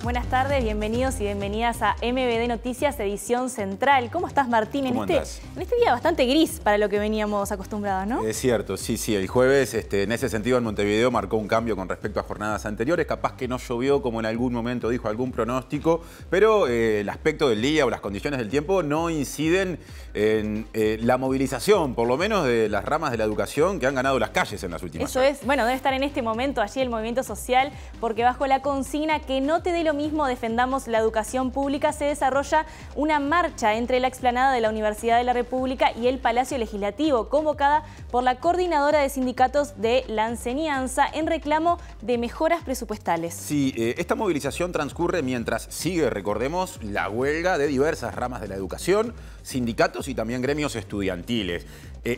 Buenas tardes, bienvenidos y bienvenidas a MBD Noticias, edición central. ¿Cómo estás, Martín? ¿Cómo andás? En este día bastante gris para lo que veníamos acostumbrados, ¿no? Es cierto, sí. El jueves, en ese sentido, en Montevideo marcó un cambio con respecto a jornadas anteriores. Capaz que no llovió como en algún momento dijo algún pronóstico, pero el aspecto del día o las condiciones del tiempo no inciden en la movilización, por lo menos de las ramas de la educación que han ganado las calles en las últimas Eso horas. es, bueno, debe estar en este momento allí el movimiento social, porque bajo la consigna que no te dé lo mismo, defendamos la educación pública, se desarrolla una marcha entre la explanada de la Universidad de la República y el Palacio Legislativo, convocada por la Coordinadora de Sindicatos de la Enseñanza en reclamo de mejoras presupuestales. Sí, esta movilización transcurre mientras sigue, recordemos, la huelga de diversas ramas de la educación, sindicatos y también gremios estudiantiles.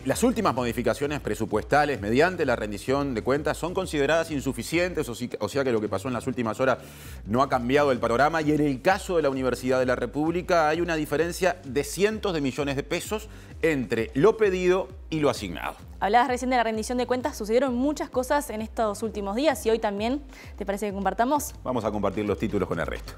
Las últimas modificaciones presupuestales mediante la rendición de cuentas son consideradas insuficientes, o sea que lo que pasó en las últimas horas no ha cambiado el panorama, y en el caso de la Universidad de la República hay una diferencia de cientos de millones de pesos entre lo pedido y lo asignado. Hablabas recién de la rendición de cuentas, sucedieron muchas cosas en estos últimos días y hoy también, ¿te parece que compartamos? Vamos a compartir los títulos con el resto.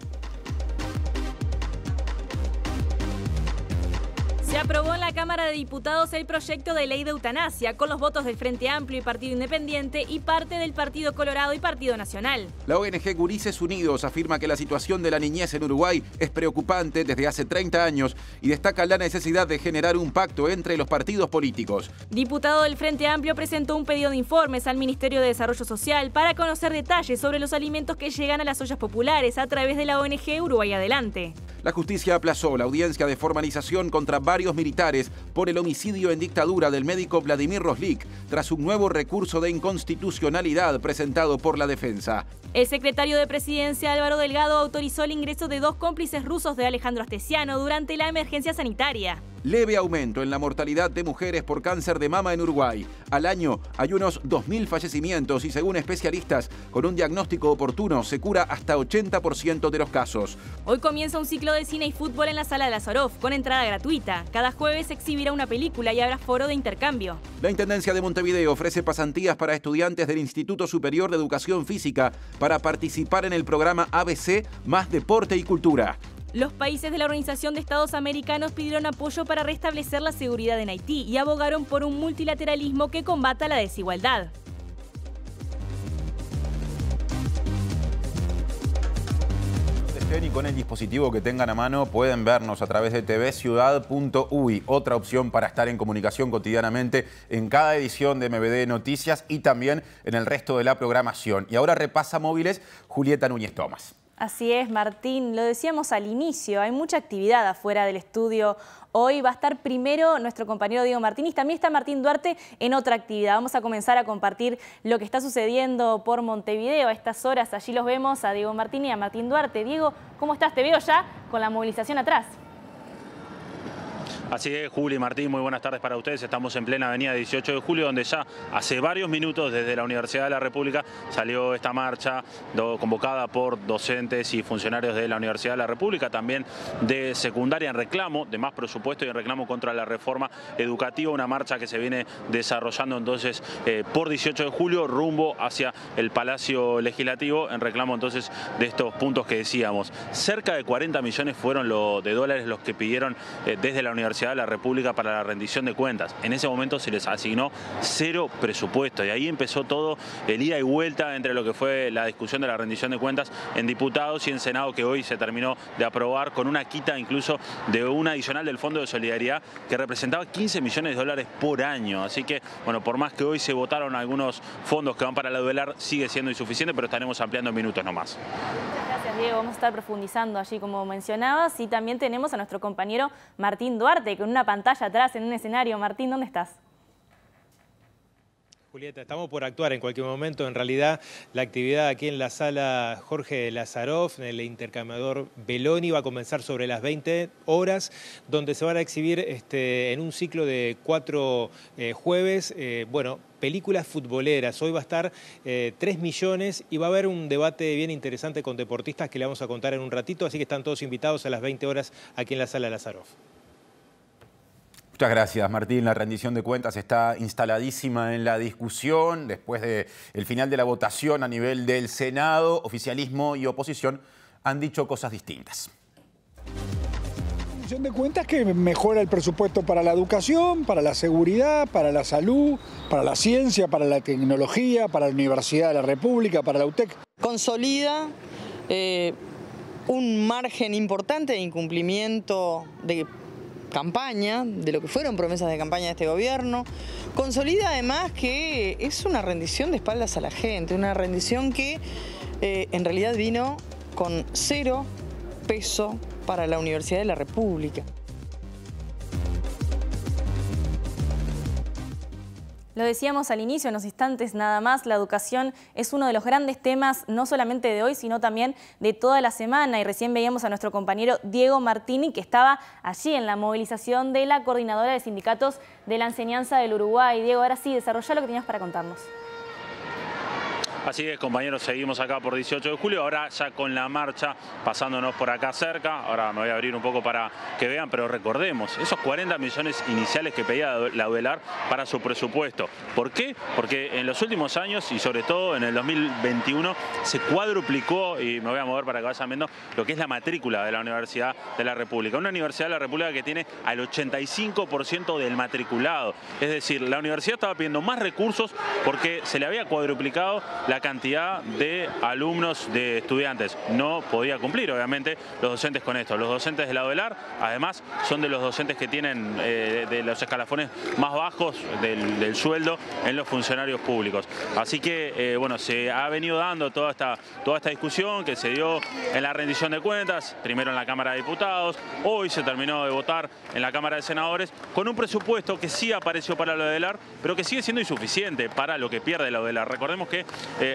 Se aprobó en la Cámara de Diputados el proyecto de ley de eutanasia con los votos del Frente Amplio y Partido Independiente y parte del Partido Colorado y Partido Nacional. La ONG Gurises Unidos afirma que la situación de la niñez en Uruguay es preocupante desde hace 30 años y destaca la necesidad de generar un pacto entre los partidos políticos. Diputado del Frente Amplio presentó un pedido de informes al Ministerio de Desarrollo Social para conocer detalles sobre los alimentos que llegan a las ollas populares a través de la ONG Uruguay Adelante. La justicia aplazó la audiencia de formalización contra varios militares por el homicidio en dictadura del médico Vladimir Roslik, tras un nuevo recurso de inconstitucionalidad presentado por la defensa. El secretario de Presidencia, Álvaro Delgado, autorizó el ingreso de 2 cómplices rusos de Alejandro Astesiano durante la emergencia sanitaria. Leve aumento en la mortalidad de mujeres por cáncer de mama en Uruguay. Al año hay unos 2.000 fallecimientos y, según especialistas, con un diagnóstico oportuno se cura hasta 80% de los casos. Hoy comienza un ciclo de cine y fútbol en la Sala de Lázarov, con entrada gratuita. Cada jueves se exhibirá una película y habrá foro de intercambio. La Intendencia de Montevideo ofrece pasantías para estudiantes del Instituto Superior de Educación Física para participar en el programa ABC más Deporte y Cultura. Los países de la Organización de Estados Americanos pidieron apoyo para restablecer la seguridad en Haití y abogaron por un multilateralismo que combata la desigualdad. Y con el dispositivo que tengan a mano pueden vernos a través de tvciudad.uy, otra opción para estar en comunicación cotidianamente en cada edición de MBD Noticias y también en el resto de la programación. Y ahora repasa móviles Julieta Núñez Tomás. Así es, Martín, lo decíamos al inicio, hay mucha actividad afuera del estudio. Hoy va a estar primero nuestro compañero Diego Martínez, también está Martín Duarte en otra actividad. Vamos a comenzar a compartir lo que está sucediendo por Montevideo a estas horas. Allí los vemos a Diego Martínez y a Martín Duarte. Diego, ¿cómo estás? Te veo ya con la movilización atrás. Así es, Juli y Martín, muy buenas tardes para ustedes. Estamos en plena avenida 18 de julio, donde ya hace varios minutos desde la Universidad de la República salió esta marcha convocada por docentes y funcionarios de la Universidad de la República, también de secundaria, en reclamo de más presupuesto y en reclamo contra la reforma educativa. Una marcha que se viene desarrollando entonces por 18 de julio rumbo hacia el Palacio Legislativo, en reclamo entonces de estos puntos que decíamos. Cerca de 40 millones fueron de dólares los que pidieron desde la Universidad de la República para la rendición de cuentas. En ese momento se les asignó 0 presupuesto y ahí empezó todo el ida y vuelta entre lo que fue la discusión de la rendición de cuentas en diputados y en Senado, que hoy se terminó de aprobar con una quita incluso de un adicional del Fondo de Solidaridad que representaba 15 millones de dólares por año. Así que, bueno, por más que hoy se votaron algunos fondos que van para la UDELAR, sigue siendo insuficiente, pero estaremos ampliando en minutos nomás. Muchas gracias, Diego. Vamos a estar profundizando allí, como mencionabas, y también tenemos a nuestro compañero Martín Duarte con una pantalla atrás en un escenario. Martín, ¿dónde estás? Julieta, estamos por actuar en cualquier momento. En realidad, la actividad aquí en la sala Jorge Lázarov, en el intercambiador Beloni, va a comenzar sobre las 20 horas, donde se van a exhibir en un ciclo de 4 jueves, películas futboleras. Hoy va a estar 3 millones y va a haber un debate bien interesante con deportistas que le vamos a contar en un ratito, así que están todos invitados a las 20 horas aquí en la sala Lázarov. Muchas gracias, Martín. La rendición de cuentas está instaladísima en la discusión. Después del final de la votación a nivel del Senado, oficialismo y oposición han dicho cosas distintas. De cuentas que mejora el presupuesto para la educación, para la seguridad, para la salud, para la ciencia, para la tecnología, para la Universidad de la República, para la UTEC. Consolida un margen importante de incumplimiento de campaña, de lo que fueron promesas de campaña de este gobierno. Consolida además que es una rendición de espaldas a la gente, una rendición que en realidad vino con 0 peso para la Universidad de la República. Lo decíamos al inicio, en unos instantes nada más, la educación es uno de los grandes temas, no solamente de hoy, sino también de toda la semana. Y recién veíamos a nuestro compañero Diego Martini, que estaba allí en la movilización de la Coordinadora de Sindicatos de la Enseñanza del Uruguay. Diego, ahora sí, desarrolla lo que tenías para contarnos. Así es, compañeros, seguimos acá por 18 de julio, ahora ya con la marcha pasándonos por acá cerca. Ahora me voy a abrir un poco para que vean, pero recordemos, esos 40 millones iniciales que pedía la UDELAR para su presupuesto. ¿Por qué? Porque en los últimos años, y sobre todo en el 2021, se cuadruplicó, y me voy a mover para que vayan viendo, lo que es la matrícula de la Universidad de la República. Una Universidad de la República que tiene al 85% del matriculado. Es decir, la universidad estaba pidiendo más recursos porque se le había cuadruplicado la cantidad de alumnos, de estudiantes. No podía cumplir, obviamente, los docentes con esto. Los docentes de la UDELAR, además, son de los docentes que tienen de los escalafones más bajos del sueldo en los funcionarios públicos. Así que, bueno, se ha venido dando toda esta discusión que se dio en la rendición de cuentas, primero en la Cámara de Diputados, hoy se terminó de votar en la Cámara de Senadores, con un presupuesto que sí apareció para la UDELAR, pero que sigue siendo insuficiente para lo que pierde la UDELAR. Recordemos que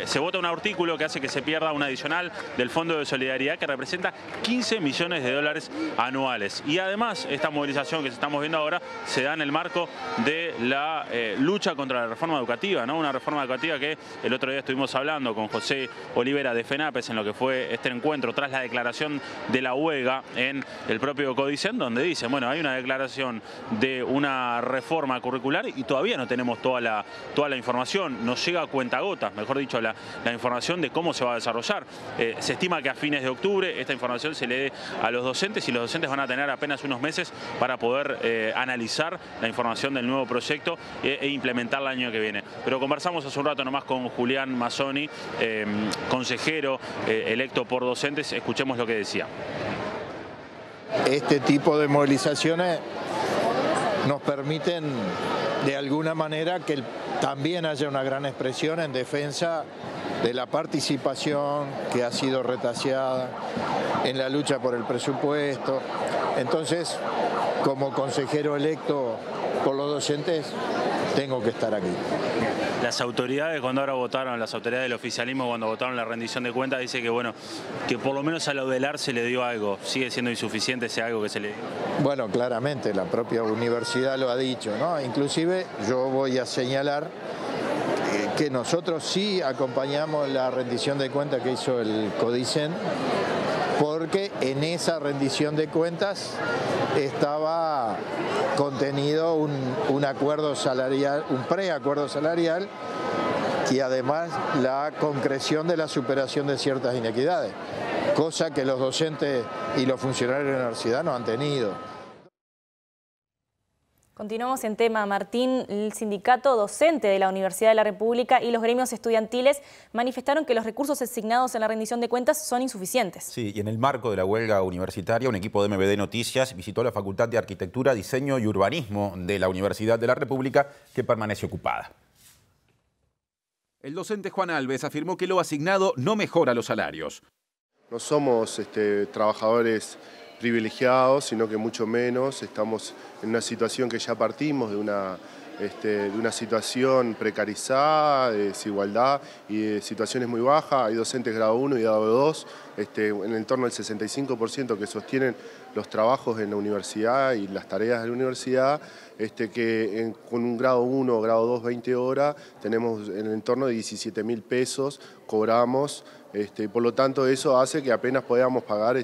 se vota un artículo que hace que se pierda un adicional del Fondo de Solidaridad que representa 15 millones de dólares anuales. Y además, esta movilización que estamos viendo ahora se da en el marco de la lucha contra la reforma educativa, ¿no? Una reforma educativa que el otro día estuvimos hablando con José Olivera de FENAPES en lo que fue este encuentro tras la declaración de la huelga en el propio Codicen, donde dicen, bueno, hay una declaración de una reforma curricular y todavía no tenemos toda la información, nos llega a cuentagotas, mejor dicho, la información de cómo se va a desarrollar. Se estima que a fines de octubre esta información se le dé a los docentes y los docentes van a tener apenas unos meses para poder analizar la información del nuevo proyecto e implementarla el año que viene. Pero conversamos hace un rato nomás con Julián Mazzoni, consejero electo por docentes. Escuchemos lo que decía. Este tipo de movilizaciones nos permiten de alguna manera que también haya una gran expresión en defensa de la participación que ha sido retaseada, en la lucha por el presupuesto. Entonces, como consejero electo por los docentes, tengo que estar aquí. Las autoridades cuando ahora votaron, las autoridades del oficialismo cuando votaron la rendición de cuentas, dice que bueno, que por lo menos a la UDELAR se le dio algo. Sigue siendo insuficiente ese algo que se le dio. Bueno, claramente, la propia universidad lo ha dicho, ¿no? Inclusive yo voy a señalar que nosotros sí acompañamos la rendición de cuentas que hizo el Codicen, porque en esa rendición de cuentas estaba contenido un acuerdo salarial, un preacuerdo salarial y además la concreción de la superación de ciertas inequidades, cosa que los docentes y los funcionarios de la universidad no han tenido. Continuamos en tema, Martín. El sindicato docente de la Universidad de la República y los gremios estudiantiles manifestaron que los recursos asignados en la rendición de cuentas son insuficientes. Sí, y en el marco de la huelga universitaria, un equipo de MBD Noticias visitó la Facultad de Arquitectura, Diseño y Urbanismo de la Universidad de la República, que permanece ocupada. El docente Juan Alves afirmó que lo asignado no mejora los salarios. No somos trabajadores privilegiados, sino que mucho menos. Estamos en una situación que ya partimos de una situación precarizada, de desigualdad y de situaciones muy bajas. Hay docentes grado 1 y grado 2, en el torno del 65% que sostienen los trabajos en la universidad y las tareas de la universidad, con un grado 1 o grado 2, 20 horas, tenemos en el entorno de 17.000 pesos, cobramos. Por lo tanto, eso hace que apenas podamos pagar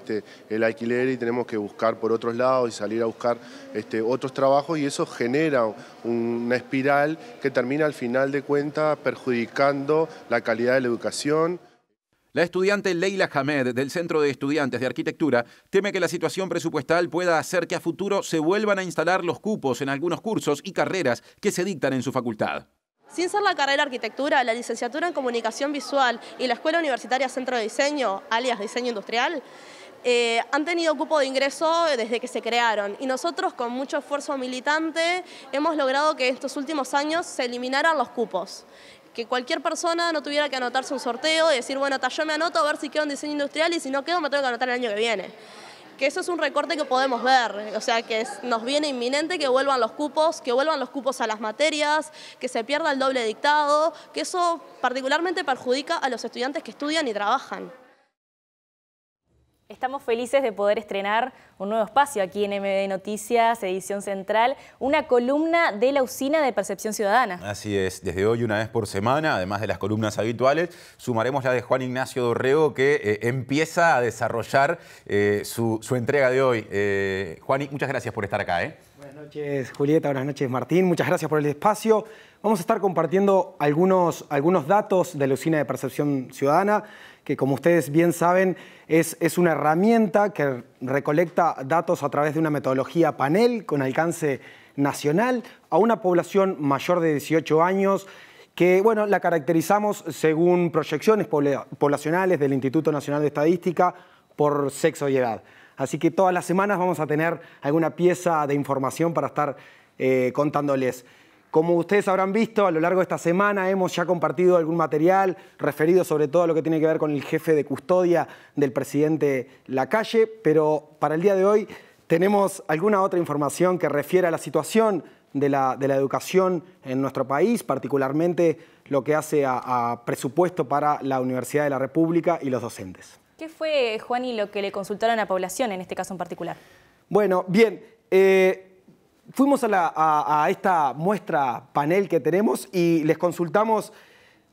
el alquiler y tenemos que buscar por otros lados y salir a buscar otros trabajos, y eso genera una espiral que termina al final de cuentas perjudicando la calidad de la educación. La estudiante Leila Hamed, del Centro de Estudiantes de Arquitectura, teme que la situación presupuestal pueda hacer que a futuro se vuelvan a instalar los cupos en algunos cursos y carreras que se dictan en su facultad. Sin ser la carrera Arquitectura, la licenciatura en Comunicación Visual y la Escuela Universitaria Centro de Diseño, alias Diseño Industrial, han tenido cupo de ingreso desde que se crearon. Y nosotros, con mucho esfuerzo militante, hemos logrado que estos últimos años se eliminaran los cupos. Que cualquier persona no tuviera que anotarse un sorteo y decir, bueno, yo me anoto a ver si quedo en diseño industrial y si no quedo me tengo que anotar el año que viene. Que eso es un recorte que podemos ver, o sea, que nos viene inminente que vuelvan los cupos a las materias, que se pierda el doble dictado, que eso particularmente perjudica a los estudiantes que estudian y trabajan. Estamos felices de poder estrenar un nuevo espacio aquí en MD Noticias, edición central, una columna de la Usina de Percepción Ciudadana. Así es, desde hoy una vez por semana, además de las columnas habituales, sumaremos la de Juan Ignacio Dorrego que empieza a desarrollar su entrega de hoy. Juan, muchas gracias por estar acá. Buenas noches, Julieta, buenas noches, Martín, muchas gracias por el espacio. Vamos a estar compartiendo algunos datos de la Usina de Percepción Ciudadana, que como ustedes bien saben es una herramienta que recolecta datos a través de una metodología panel con alcance nacional a una población mayor de 18 años que, bueno, la caracterizamos según proyecciones poblacionales del Instituto Nacional de Estadística por sexo y edad. Así que todas las semanas vamos a tener alguna pieza de información para estar contándoles. Como ustedes habrán visto, a lo largo de esta semana hemos ya compartido algún material referido sobre todo a lo que tiene que ver con el jefe de custodia del presidente Lacalle, pero para el día de hoy tenemos alguna otra información que refiere a la situación de la educación en nuestro país, particularmente lo que hace a presupuesto para la Universidad de la República y los docentes. ¿Qué fue, Juan, y lo que le consultaron a la población en este caso en particular? Bueno, bien. Fuimos a esta muestra panel que tenemos y les consultamos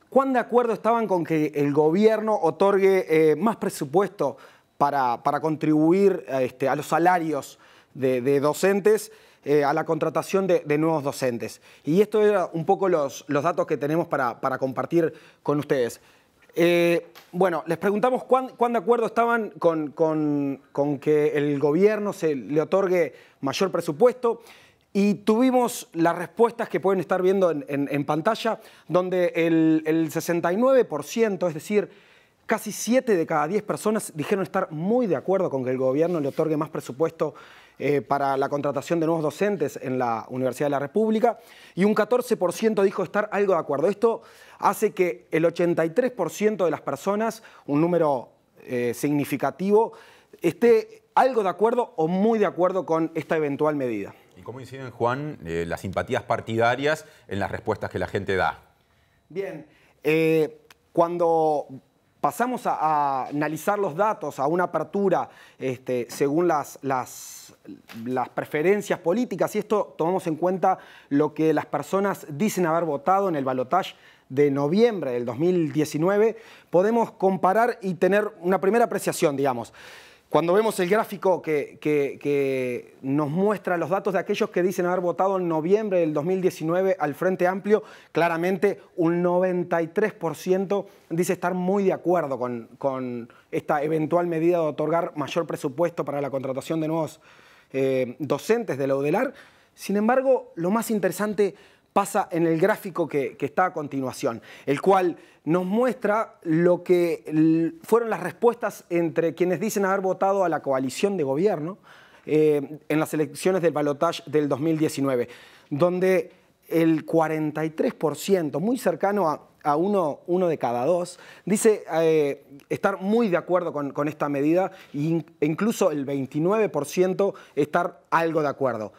cuán de acuerdo estaban con que el gobierno otorgue más presupuesto para contribuir a los salarios de docentes, a la contratación de nuevos docentes. Y esto era un poco los datos que tenemos para compartir con ustedes. Bueno, les preguntamos cuán de acuerdo estaban con que el gobierno le otorgue mayor presupuesto y tuvimos las respuestas que pueden estar viendo en pantalla, donde el 69%, es decir, casi 7 de cada 10 personas dijeron estar muy de acuerdo con que el gobierno le otorgue más presupuesto para la contratación de nuevos docentes en la Universidad de la República y un 14% dijo estar algo de acuerdo. Esto hace que el 83% de las personas, un número significativo, esté algo de acuerdo o muy de acuerdo con esta eventual medida. ¿Y cómo inciden, Juan, las simpatías partidarias en las respuestas que la gente da? Bien, cuando pasamos a analizar los datos, a una apertura según las preferencias políticas, y esto tomamos en cuenta lo que las personas dicen haber votado en el balotaje de noviembre del 2019, podemos comparar y tener una primera apreciación, digamos. Cuando vemos el gráfico que nos muestra los datos de aquellos que dicen haber votado en noviembre del 2019 al Frente Amplio, claramente un 93% dice estar muy de acuerdo con esta eventual medida de otorgar mayor presupuesto para la contratación de nuevos docentes de la UDELAR. Sin embargo, lo más interesante pasa en el gráfico que está a continuación, el cual nos muestra lo que fueron las respuestas entre quienes dicen haber votado a la coalición de gobierno en las elecciones del balotaje del 2019, donde el 43%, muy cercano a uno de cada dos, dice estar muy de acuerdo con esta medida e incluso el 29% estar algo de acuerdo.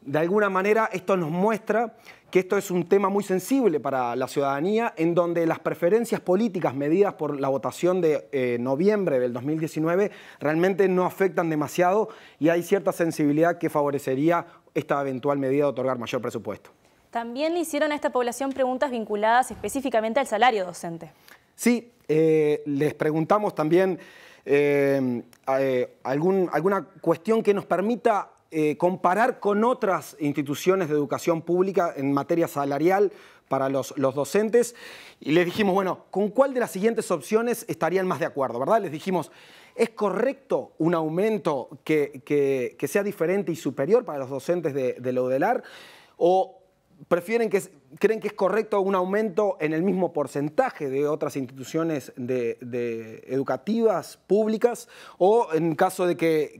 De alguna manera esto nos muestra que esto es un tema muy sensible para la ciudadanía, en donde las preferencias políticas medidas por la votación de noviembre del 2019 realmente no afectan demasiado y hay cierta sensibilidad que favorecería esta eventual medida de otorgar mayor presupuesto. También le hicieron a esta población preguntas vinculadas específicamente al salario docente. Sí, les preguntamos también alguna cuestión que nos permita comparar con otras instituciones de educación pública en materia salarial para los docentes y les dijimos, bueno, ¿con cuál de las siguientes opciones estarían más de acuerdo, verdad? Les dijimos, ¿es correcto un aumento que sea diferente y superior para los docentes de la UDELAR? ¿O creen que es correcto un aumento en el mismo porcentaje de otras instituciones educativas públicas? ¿O en caso de que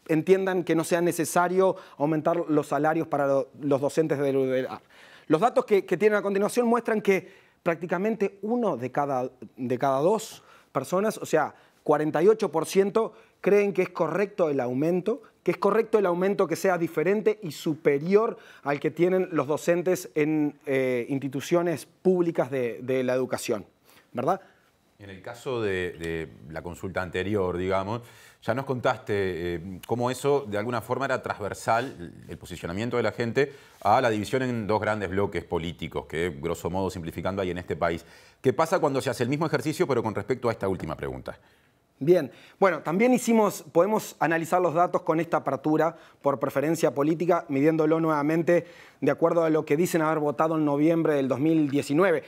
entiendan que no sea necesario aumentar los salarios para los docentes de la UDELAR? Los datos que tienen a continuación muestran que prácticamente uno de cada dos personas, o sea, 48%, creen que es correcto el aumento, que sea diferente y superior al que tienen los docentes en instituciones públicas de la educación, ¿verdad? En el caso de la consulta anterior, digamos, ya nos contaste cómo eso de alguna forma era transversal, el posicionamiento de la gente, a la división en dos grandes bloques políticos que, grosso modo, simplificando, hay en este país. ¿Qué pasa cuando se hace el mismo ejercicio, pero con respecto a esta última pregunta? Bien, bueno, también podemos analizar los datos con esta apertura por preferencia política, midiéndolo nuevamente de acuerdo a lo que dicen haber votado en noviembre del 2019.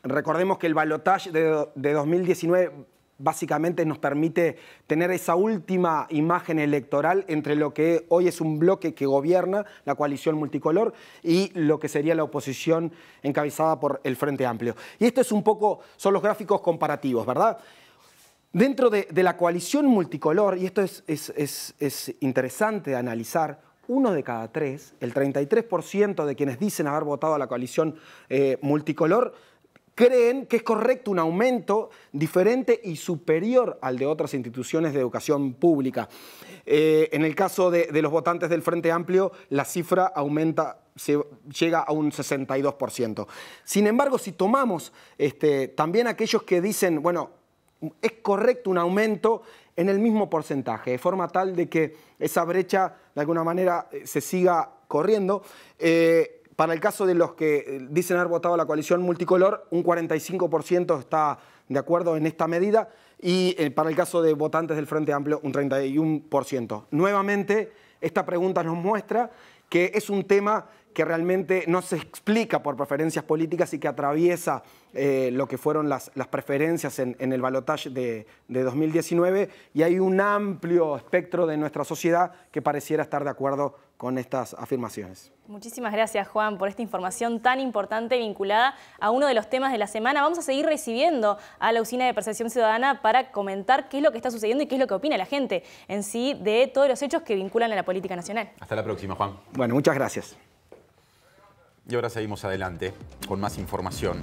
Recordemos que el balotaje de 2019 básicamente nos permite tener esa última imagen electoral entre lo que hoy es un bloque que gobierna, la coalición multicolor, y lo que sería la oposición encabezada por el Frente Amplio. Y esto es un poco, son los gráficos comparativos, ¿verdad? Dentro de la coalición multicolor, y esto es interesante de analizar, 1 de cada 3, el 33% de quienes dicen haber votado a la coalición multicolor, creen que es correcto un aumento diferente y superior al de otras instituciones de educación pública. En el caso de los votantes del Frente Amplio, la cifra llega a un 62%. Sin embargo, si tomamos también aquellos que dicen, bueno, es correcto un aumento en el mismo porcentaje, de forma tal de que esa brecha de alguna manera se siga corriendo. Para el caso de los que dicen haber votado a la coalición multicolor, un 45% está de acuerdo en esta medida y para el caso de votantes del Frente Amplio, un 31%. Nuevamente, esta pregunta nos muestra que es un tema que realmente no se explica por preferencias políticas y que atraviesa lo que fueron las preferencias en el balotaje de 2019 y hay un amplio espectro de nuestra sociedad que pareciera estar de acuerdo con estas afirmaciones. Muchísimas gracias, Juan, por esta información tan importante vinculada a uno de los temas de la semana. Vamos a seguir recibiendo a la Usina de Percepción Ciudadana para comentar qué es lo que está sucediendo y qué es lo que opina la gente en sí de todos los hechos que vinculan a la política nacional. Hasta la próxima, Juan. Bueno, muchas gracias. Y ahora seguimos adelante con más información.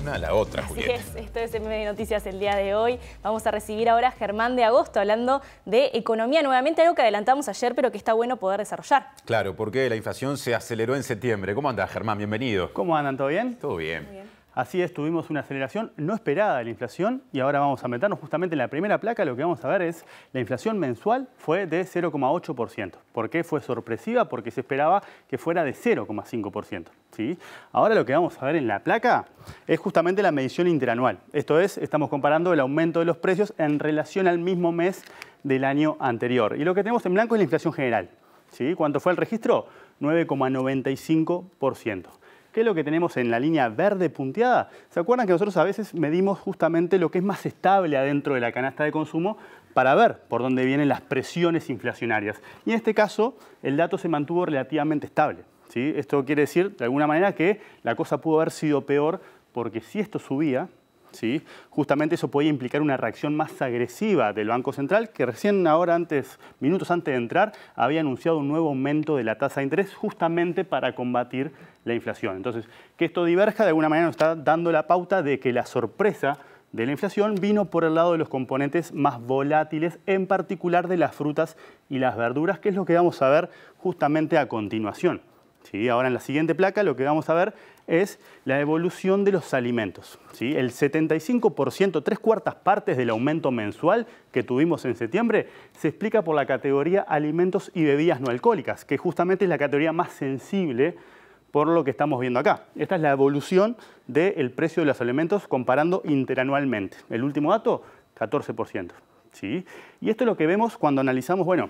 A la otra, Julieta. Así es, esto es MM Noticias el día de hoy. Vamos a recibir ahora a Germán de Agosto hablando de economía nuevamente, algo que adelantamos ayer pero que está bueno poder desarrollar. Claro, porque la inflación se aceleró en septiembre. ¿Cómo andás, Germán? Bienvenido. ¿Cómo andan? ¿Todo bien? Todo bien. Muy bien. Así es, tuvimos una aceleración no esperada de la inflación y ahora vamos a meternos justamente en la primera placa. Lo que vamos a ver es la inflación mensual fue de 0,8%. ¿Por qué fue sorpresiva? Porque se esperaba que fuera de 0,5%. ¿Sí? Ahora lo que vamos a ver en la placa es justamente la medición interanual. Esto es, estamos comparando el aumento de los precios en relación al mismo mes del año anterior. Y lo que tenemos en blanco es la inflación general. ¿Sí? ¿Cuánto fue el registro? 9,95%. ¿Qué es lo que tenemos en la línea verde punteada? ¿Se acuerdan que nosotros a veces medimos justamente lo que es más estable adentro de la canasta de consumo para ver por dónde vienen las presiones inflacionarias? Y en este caso, el dato se mantuvo relativamente estable. ¿Sí? Esto quiere decir, de alguna manera, que la cosa pudo haber sido peor porque si esto subía, ¿sí? Justamente eso podía implicar una reacción más agresiva del Banco Central, que recién ahora, minutos antes de entrar, había anunciado un nuevo aumento de la tasa de interés justamente para combatir la inflación. Entonces, que esto diverja de alguna manera nos está dando la pauta de que la sorpresa de la inflación vino por el lado de los componentes más volátiles, en particular de las frutas y las verduras, que es lo que vamos a ver justamente a continuación. ¿Sí? Ahora en la siguiente placa lo que vamos a ver es la evolución de los alimentos, ¿sí? El 75%, 3/4 partes del aumento mensual que tuvimos en septiembre se explica por la categoría alimentos y bebidas no alcohólicas, que justamente es la categoría más sensible por lo que estamos viendo acá. Esta es la evolución del precio de los alimentos comparando interanualmente. El último dato, 14%. ¿Sí? Y esto es lo que vemos cuando analizamos, bueno,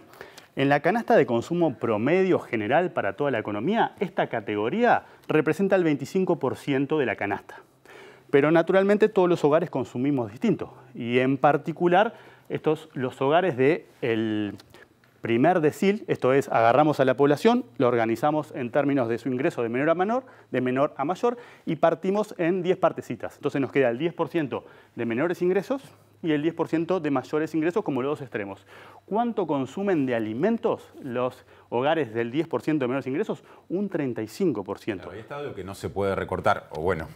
en la canasta de consumo promedio general para toda la economía, esta categoría representa el 25% de la canasta. Pero naturalmente todos los hogares consumimos distinto. Y en particular, los hogares del primer decil, esto es, agarramos a la población, lo organizamos en términos de su ingreso de menor a mayor, y partimos en 10 partecitas. Entonces nos queda el 10% de menores ingresos y el 10% de mayores ingresos como los dos extremos. ¿Cuánto consumen de alimentos los hogares del 10% de menores ingresos? Un 35%. Claro, ahí está lo que no se puede recortar, o bueno,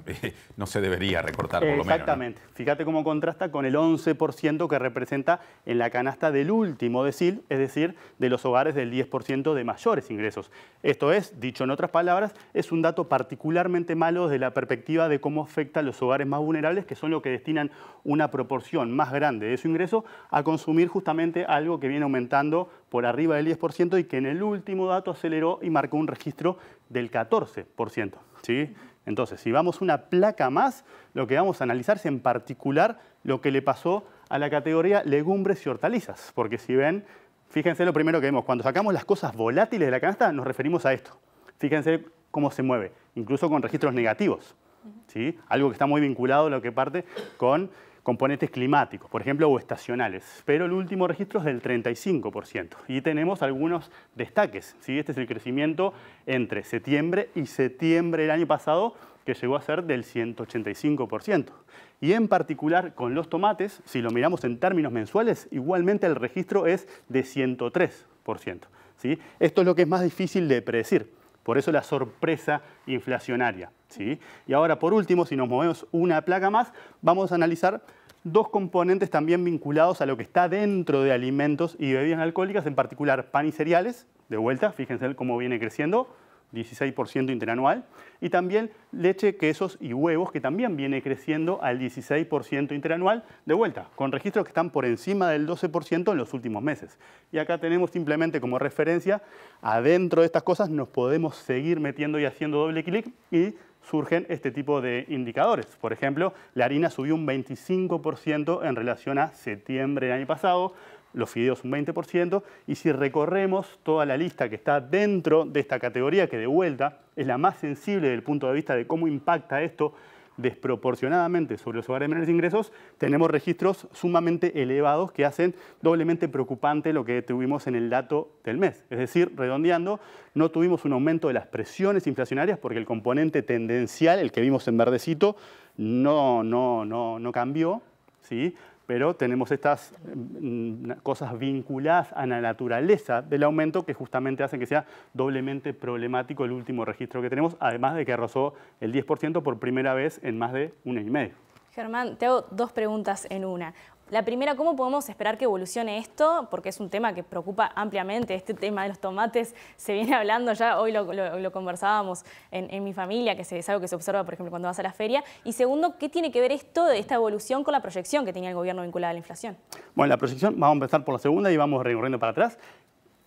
no se debería recortar por lo menos. Exactamente. ¿No? Fíjate cómo contrasta con el 11% que representa en la canasta del último decil, es decir, de los hogares del 10% de mayores ingresos. Esto es, dicho en otras palabras, es un dato particularmente malo desde la perspectiva de cómo afecta a los hogares más vulnerables, que son los que destinan una proporción más grande de su ingreso a consumir justamente algo que viene aumentando por arriba del 10% y que en el último dato aceleró y marcó un registro del 14%. ¿Sí? Entonces, si vamos una placa más, lo que vamos a analizar es en particular lo que le pasó a la categoría legumbres y hortalizas. Porque si ven, fíjense lo primero que vemos, cuando sacamos las cosas volátiles de la canasta nos referimos a esto. Fíjense cómo se mueve, incluso con registros negativos. ¿Sí? Algo que está muy vinculado a lo que parte con componentes climáticos, por ejemplo, o estacionales. Pero el último registro es del 35%. Y tenemos algunos destaques. ¿Sí? Este es el crecimiento entre septiembre y septiembre del año pasado, que llegó a ser del 185%. Y en particular con los tomates, si lo miramos en términos mensuales, igualmente el registro es de 103%. ¿Sí? Esto es lo que es más difícil de predecir. Por eso la sorpresa inflacionaria. ¿Sí? Y ahora, por último, si nos movemos una placa más, vamos a analizar dos componentes también vinculados a lo que está dentro de alimentos y bebidas alcohólicas, en particular pan y cereales, de vuelta, fíjense cómo viene creciendo, 16% interanual, y también leche, quesos y huevos, que también viene creciendo al 16% interanual, de vuelta, con registros que están por encima del 12% en los últimos meses. Y acá tenemos simplemente como referencia, adentro de estas cosas nos podemos seguir metiendo y haciendo doble clic y surgen este tipo de indicadores. Por ejemplo, la harina subió un 25% en relación a septiembre del año pasado, los fideos un 20%, y si recorremos toda la lista que está dentro de esta categoría, que de vuelta es la más sensible desde el punto de vista de cómo impacta esto desproporcionadamente sobre los hogares de menores ingresos, tenemos registros sumamente elevados que hacen doblemente preocupante lo que tuvimos en el dato del mes. Es decir, redondeando, no tuvimos un aumento de las presiones inflacionarias porque el componente tendencial, el que vimos en verdecito, no cambió, ¿sí? Pero tenemos estas cosas vinculadas a la naturaleza del aumento que justamente hacen que sea doblemente problemático el último registro que tenemos, además de que rozó el 10% por primera vez en más de un año y medio. Germán, te hago dos preguntas en una. La primera, ¿cómo podemos esperar que evolucione esto? Porque es un tema que preocupa ampliamente. Este tema de los tomates se viene hablando ya, hoy lo conversábamos en mi familia, que es algo que se observa, por ejemplo, cuando vas a la feria. Y segundo, ¿qué tiene que ver esto de esta evolución con la proyección que tenía el gobierno vinculada a la inflación? Bueno, la proyección, vamos a empezar por la segunda y vamos recorriendo para atrás.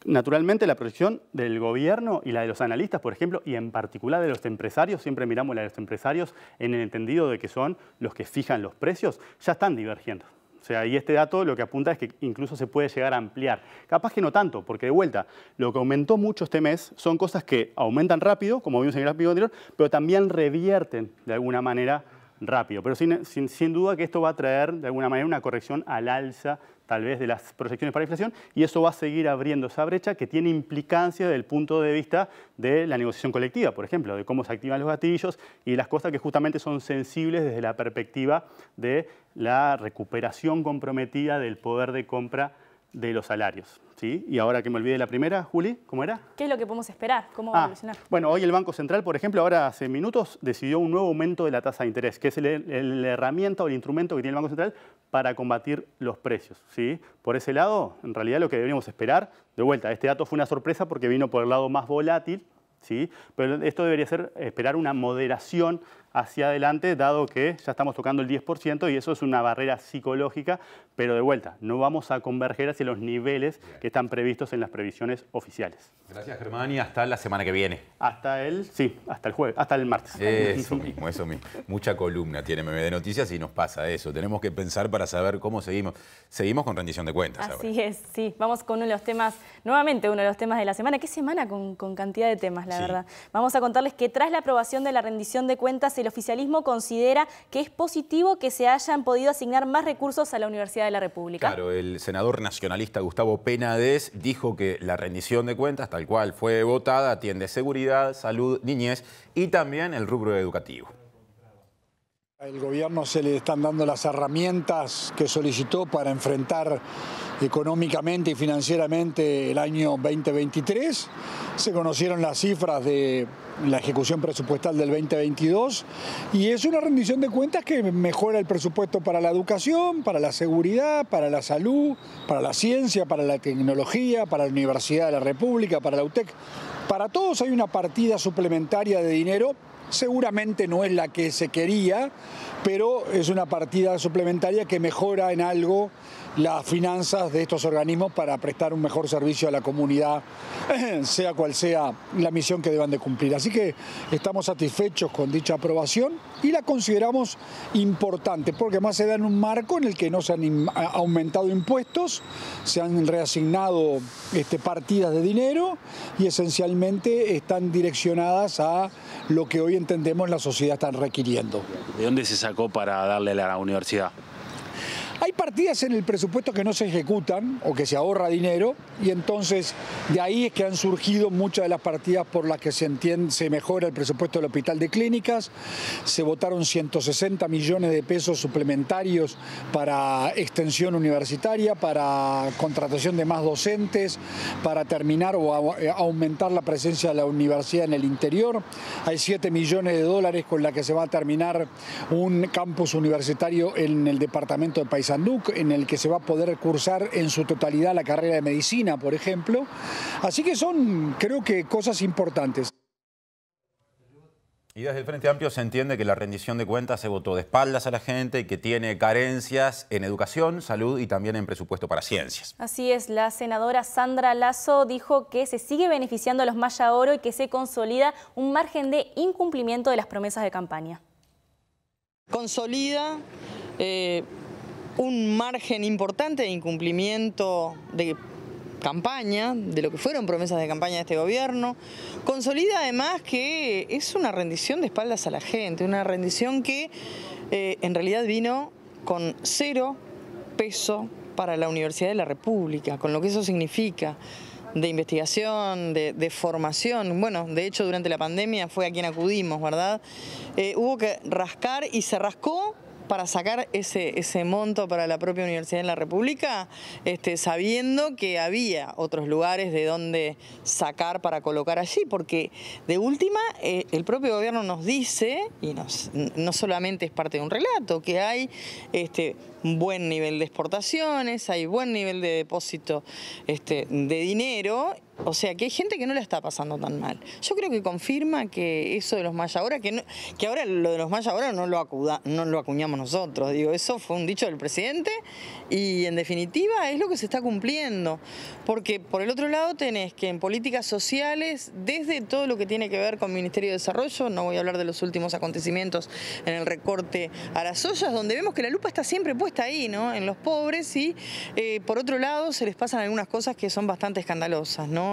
Naturalmente, la proyección del gobierno y la de los analistas, por ejemplo, y en particular de los empresarios, siempre miramos la de los empresarios en el entendido de que son los que fijan los precios, ya están divergiendo. O sea, y este dato lo que apunta es que incluso se puede llegar a ampliar. Capaz que no tanto, porque de vuelta, lo que aumentó mucho este mes son cosas que aumentan rápido, como vimos en el gráfico anterior, pero también revierten de alguna manera rápido. Pero sin duda que esto va a traer de alguna manera una corrección al alza tal vez de las proyecciones para la inflación, y eso va a seguir abriendo esa brecha que tiene implicancia desde el punto de vista de la negociación colectiva, por ejemplo, de cómo se activan los gatillos y las cosas que justamente son sensibles desde la perspectiva de la recuperación comprometida del poder de compra de los salarios. ¿Sí? Y ahora que me olvidé la primera, Juli, ¿cómo era? ¿Qué es lo que podemos esperar? ¿Cómo va a evolucionar? Bueno, hoy el Banco Central, por ejemplo, ahora hace minutos decidió un nuevo aumento de la tasa de interés, que es la herramienta o el instrumento que tiene el Banco Central para combatir los precios. ¿Sí? Por ese lado, en realidad lo que deberíamos esperar, de vuelta, este dato fue una sorpresa porque vino por el lado más volátil, ¿sí? Pero esto debería ser esperar una moderación hacia adelante, dado que ya estamos tocando el 10% y eso es una barrera psicológica, pero de vuelta, no vamos a converger hacia los niveles que están previstos en las previsiones oficiales. Gracias, Germán, y hasta la semana que viene. Hasta el jueves, hasta el martes. Eso mismo, eso mismo. Mucha columna tiene MB de Noticias y nos pasa eso. Tenemos que pensar para saber cómo seguimos. Seguimos con rendición de cuentas. Así ahora. es, sí. Vamos con uno de los temas, nuevamente uno de los temas de la semana. ¿Qué semana con cantidad de temas, la verdad? Vamos a contarles que tras la aprobación de la rendición de cuentas, el oficialismo considera que es positivo que se hayan podido asignar más recursos a la Universidad de la República. Claro, el senador nacionalista Gustavo Penades dijo que la rendición de cuentas, tal cual fue votada, atiende seguridad, salud, niñez y también el rubro educativo. Al gobierno se le están dando las herramientas que solicitó para enfrentar económicamente y financieramente el año 2023. Se conocieron las cifras de la ejecución presupuestal del 2022 y es una rendición de cuentas que mejora el presupuesto para la educación, para la seguridad, para la salud, para la ciencia, para la tecnología, para la Universidad de la República, para la UTEC. Para todos hay una partida suplementaria de dinero. Seguramente no es la que se quería, pero es una partida suplementaria que mejora en algo las finanzas de estos organismos para prestar un mejor servicio a la comunidad, sea cual sea la misión que deban de cumplir. Así que estamos satisfechos con dicha aprobación y la consideramos importante, porque además se da en un marco en el que no se han aumentado impuestos, se han reasignado partidas de dinero y esencialmente están direccionadas a lo que hoy entendemos la sociedad está requiriendo. ¿De dónde se sacó para darle a la universidad? Hay partidas en el presupuesto que no se ejecutan o que se ahorra dinero y entonces de ahí es que han surgido muchas de las partidas por las que se mejora el presupuesto del Hospital de Clínicas. Se votaron 160 millones de pesos suplementarios para extensión universitaria, para contratación de más docentes, para terminar o aumentar la presencia de la universidad en el interior. Hay 7 millones de dólares con la que se va a terminar un campus universitario en el departamento de Paysandú, en el que se va a poder cursar en su totalidad la carrera de medicina, por ejemplo. Así que son, creo que, cosas importantes. Y desde el Frente Amplio se entiende que la rendición de cuentas se votó de espaldas a la gente y que tiene carencias en educación, salud y también en presupuesto para ciencias. Así es, la senadora Sandra Lasso dijo que se sigue beneficiando a los Maya Oro y que se consolida un margen de incumplimiento de las promesas de campaña. Consolida un margen importante de incumplimiento de campaña, de lo que fueron promesas de campaña de este gobierno. Consolida además que es una rendición de espaldas a la gente, una rendición que en realidad vino con 0 peso para la Universidad de la República, con lo que eso significa de investigación, de formación. Bueno, de hecho durante la pandemia fue a quien acudimos, ¿verdad? Hubo que rascar y se rascó para sacar ese monto para la propia Universidad de la República, sabiendo que había otros lugares de donde sacar para colocar allí, porque de última el propio gobierno nos dice, y no solamente es parte de un relato, que hay buen nivel de exportaciones, hay buen nivel de depósito de dinero. O sea, que hay gente que no la está pasando tan mal. Yo creo que confirma que eso de los Maya Oro, que ahora lo de los Maya Oro no lo acuñamos nosotros. Digo, eso fue un dicho del presidente y en definitiva es lo que se está cumpliendo. Porque por el otro lado tenés que en políticas sociales, desde todo lo que tiene que ver con Ministerio de Desarrollo, no voy a hablar de los últimos acontecimientos en el recorte a las ollas, donde vemos que la lupa está siempre puesta ahí, ¿no? En los pobres y por otro lado se les pasan algunas cosas que son bastante escandalosas, ¿no?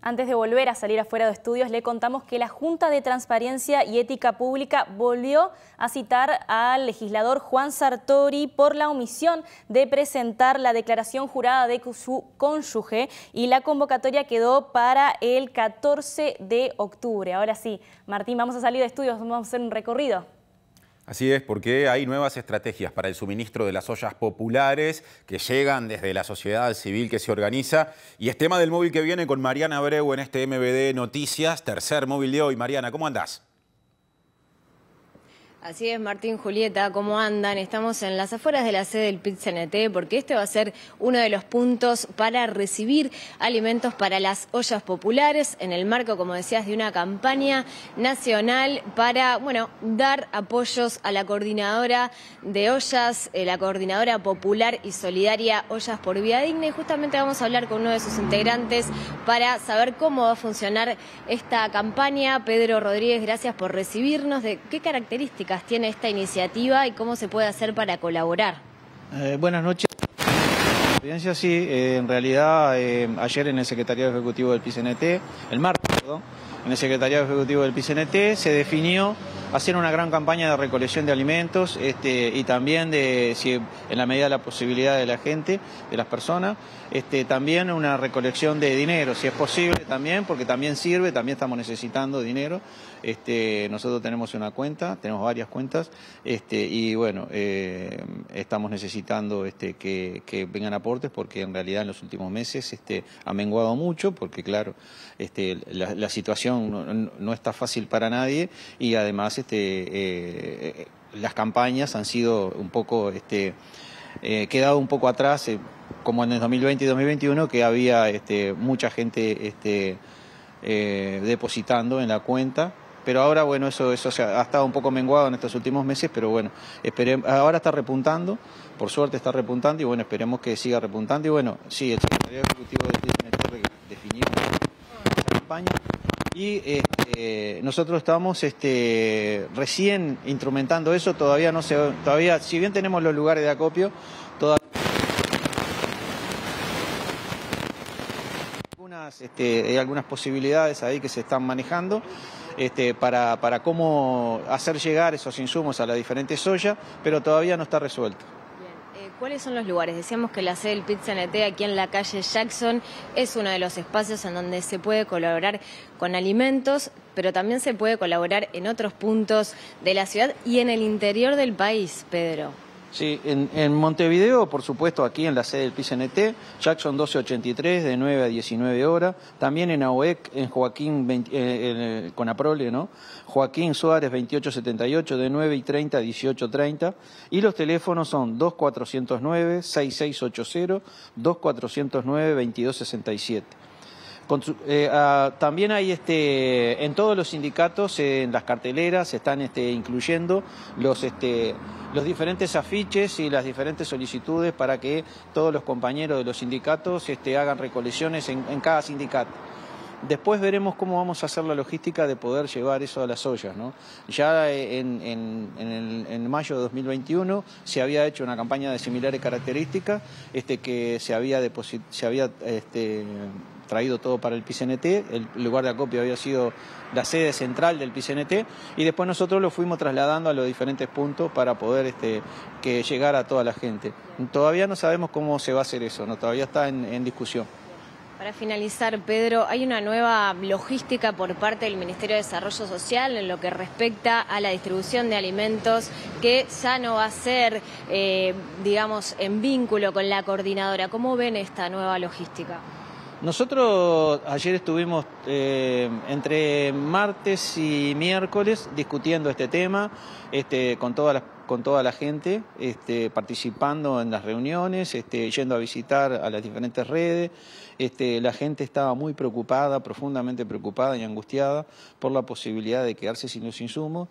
Antes de volver a salir afuera de estudios, le contamos que la Junta de Transparencia y Ética Pública volvió a citar al legislador Juan Sartori por la omisión de presentar la declaración jurada de su cónyuge y la convocatoria quedó para el 14 de octubre. Ahora sí, Martín, vamos a salir de estudios, vamos a hacer un recorrido. Así es, porque hay nuevas estrategias para el suministro de las ollas populares que llegan desde la sociedad civil que se organiza. Y es tema del móvil que viene con Mariana Abreu en este MBD Noticias, tercer móvil de hoy. Mariana, ¿cómo andás? Así es, Martín, Julieta, ¿cómo andan? Estamos en las afueras de la sede del PIT-CNT porque este va a ser uno de los puntos para recibir alimentos para las ollas populares en el marco, como decías, de una campaña nacional para, bueno, dar apoyos a la coordinadora de ollas, la coordinadora popular y solidaria Ollas por Vida Digna, y justamente vamos a hablar con uno de sus integrantes para saber cómo va a funcionar esta campaña. Pedro Rodríguez, gracias por recibirnos. ¿De qué características tiene esta iniciativa y cómo se puede hacer para colaborar? Buenas noches. Sí, en realidad ayer en el Secretariado Ejecutivo del PIT-CNT, el martes, perdón, en el Secretariado Ejecutivo del PIT-CNT se definió hacer una gran campaña de recolección de alimentos y también de, si en la medida de la posibilidad de la gente, de las personas, también una recolección de dinero, si es posible también, porque también sirve, también estamos necesitando dinero. Nosotros tenemos una cuenta, tenemos varias cuentas, y bueno, estamos necesitando que vengan aportes, porque en realidad en los últimos meses ha menguado mucho, porque claro, la situación no está fácil para nadie, y además las campañas han sido un poco, quedado un poco atrás, como en el 2020 y 2021, que había mucha gente depositando en la cuenta. Pero ahora, bueno, eso ha estado un poco menguado en estos últimos meses, pero bueno, ahora está repuntando, por suerte está repuntando, y bueno, esperemos que siga repuntando. Y bueno, sí, el Secretario Ejecutivo del PIT-CNT definió esa campaña, y nosotros estamos recién instrumentando eso. Todavía no todavía, si bien tenemos los lugares de acopio, todavía hay algunas posibilidades ahí que se están manejando para cómo hacer llegar esos insumos a las diferentes ollas, pero todavía no está resuelto. Bien. ¿Cuáles son los lugares? Decíamos que la sede del PIT-CNT aquí en la calle Jackson es uno de los espacios en donde se puede colaborar con alimentos, pero también se puede colaborar en otros puntos de la ciudad y en el interior del país, Pedro. Sí, en Montevideo, por supuesto, aquí en la sede del PIT-CNT, Jackson 1283, de 9 a 19 horas. También en AOEC, en Joaquín, con Aprole, ¿no? Joaquín Suárez 2878, de 9 y 30 a 18:30. Y los teléfonos son 2409-6680, 2409-2267. También hay en todos los sindicatos, en las carteleras, se están incluyendo los diferentes afiches y las diferentes solicitudes para que todos los compañeros de los sindicatos hagan recolecciones en cada sindicato. Después veremos cómo vamos a hacer la logística de poder llevar eso a las ollas, ¿no? Ya en mayo de 2021 se había hecho una campaña de similares características, que se había traído todo para el PIT-CNT, el lugar de acopio había sido la sede central del PIT-CNT, y después nosotros lo fuimos trasladando a los diferentes puntos para poder que llegara a toda la gente. Todavía no sabemos cómo se va a hacer eso, ¿no? Todavía está en discusión. Para finalizar, Pedro, hay una nueva logística por parte del Ministerio de Desarrollo Social en lo que respecta a la distribución de alimentos, que ya no va a ser, digamos, en vínculo con la coordinadora. ¿Cómo ven esta nueva logística? Nosotros ayer estuvimos entre martes y miércoles discutiendo este tema con toda la gente, participando en las reuniones, yendo a visitar a las diferentes redes. La gente estaba muy preocupada, profundamente preocupada y angustiada por la posibilidad de quedarse sin los insumos,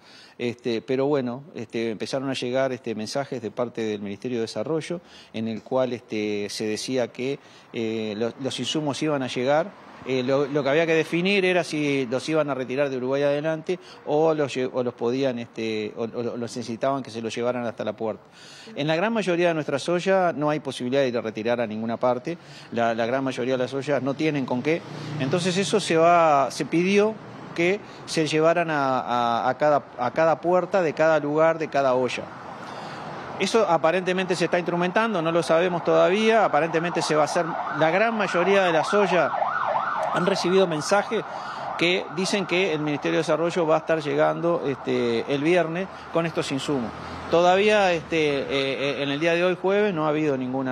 pero bueno, empezaron a llegar mensajes de parte del Ministerio de Desarrollo en el cual se decía que los insumos iban a llegar. Lo que había que definir era si los iban a retirar de Uruguay adelante o los podían o los necesitaban que se los llevaran hasta la puerta. En la gran mayoría de nuestras ollas no hay posibilidad de ir a retirar a ninguna parte. La gran mayoría de las ollas no tienen con qué. Entonces eso se pidió que se llevaran a cada puerta de cada lugar, de cada olla. Eso aparentemente se está instrumentando, no lo sabemos todavía. Aparentemente se va a hacer. La gran mayoría de las ollas han recibido mensajes que dicen que el Ministerio de Desarrollo va a estar llegando el viernes con estos insumos. Todavía en el día de hoy, jueves, no ha habido ningún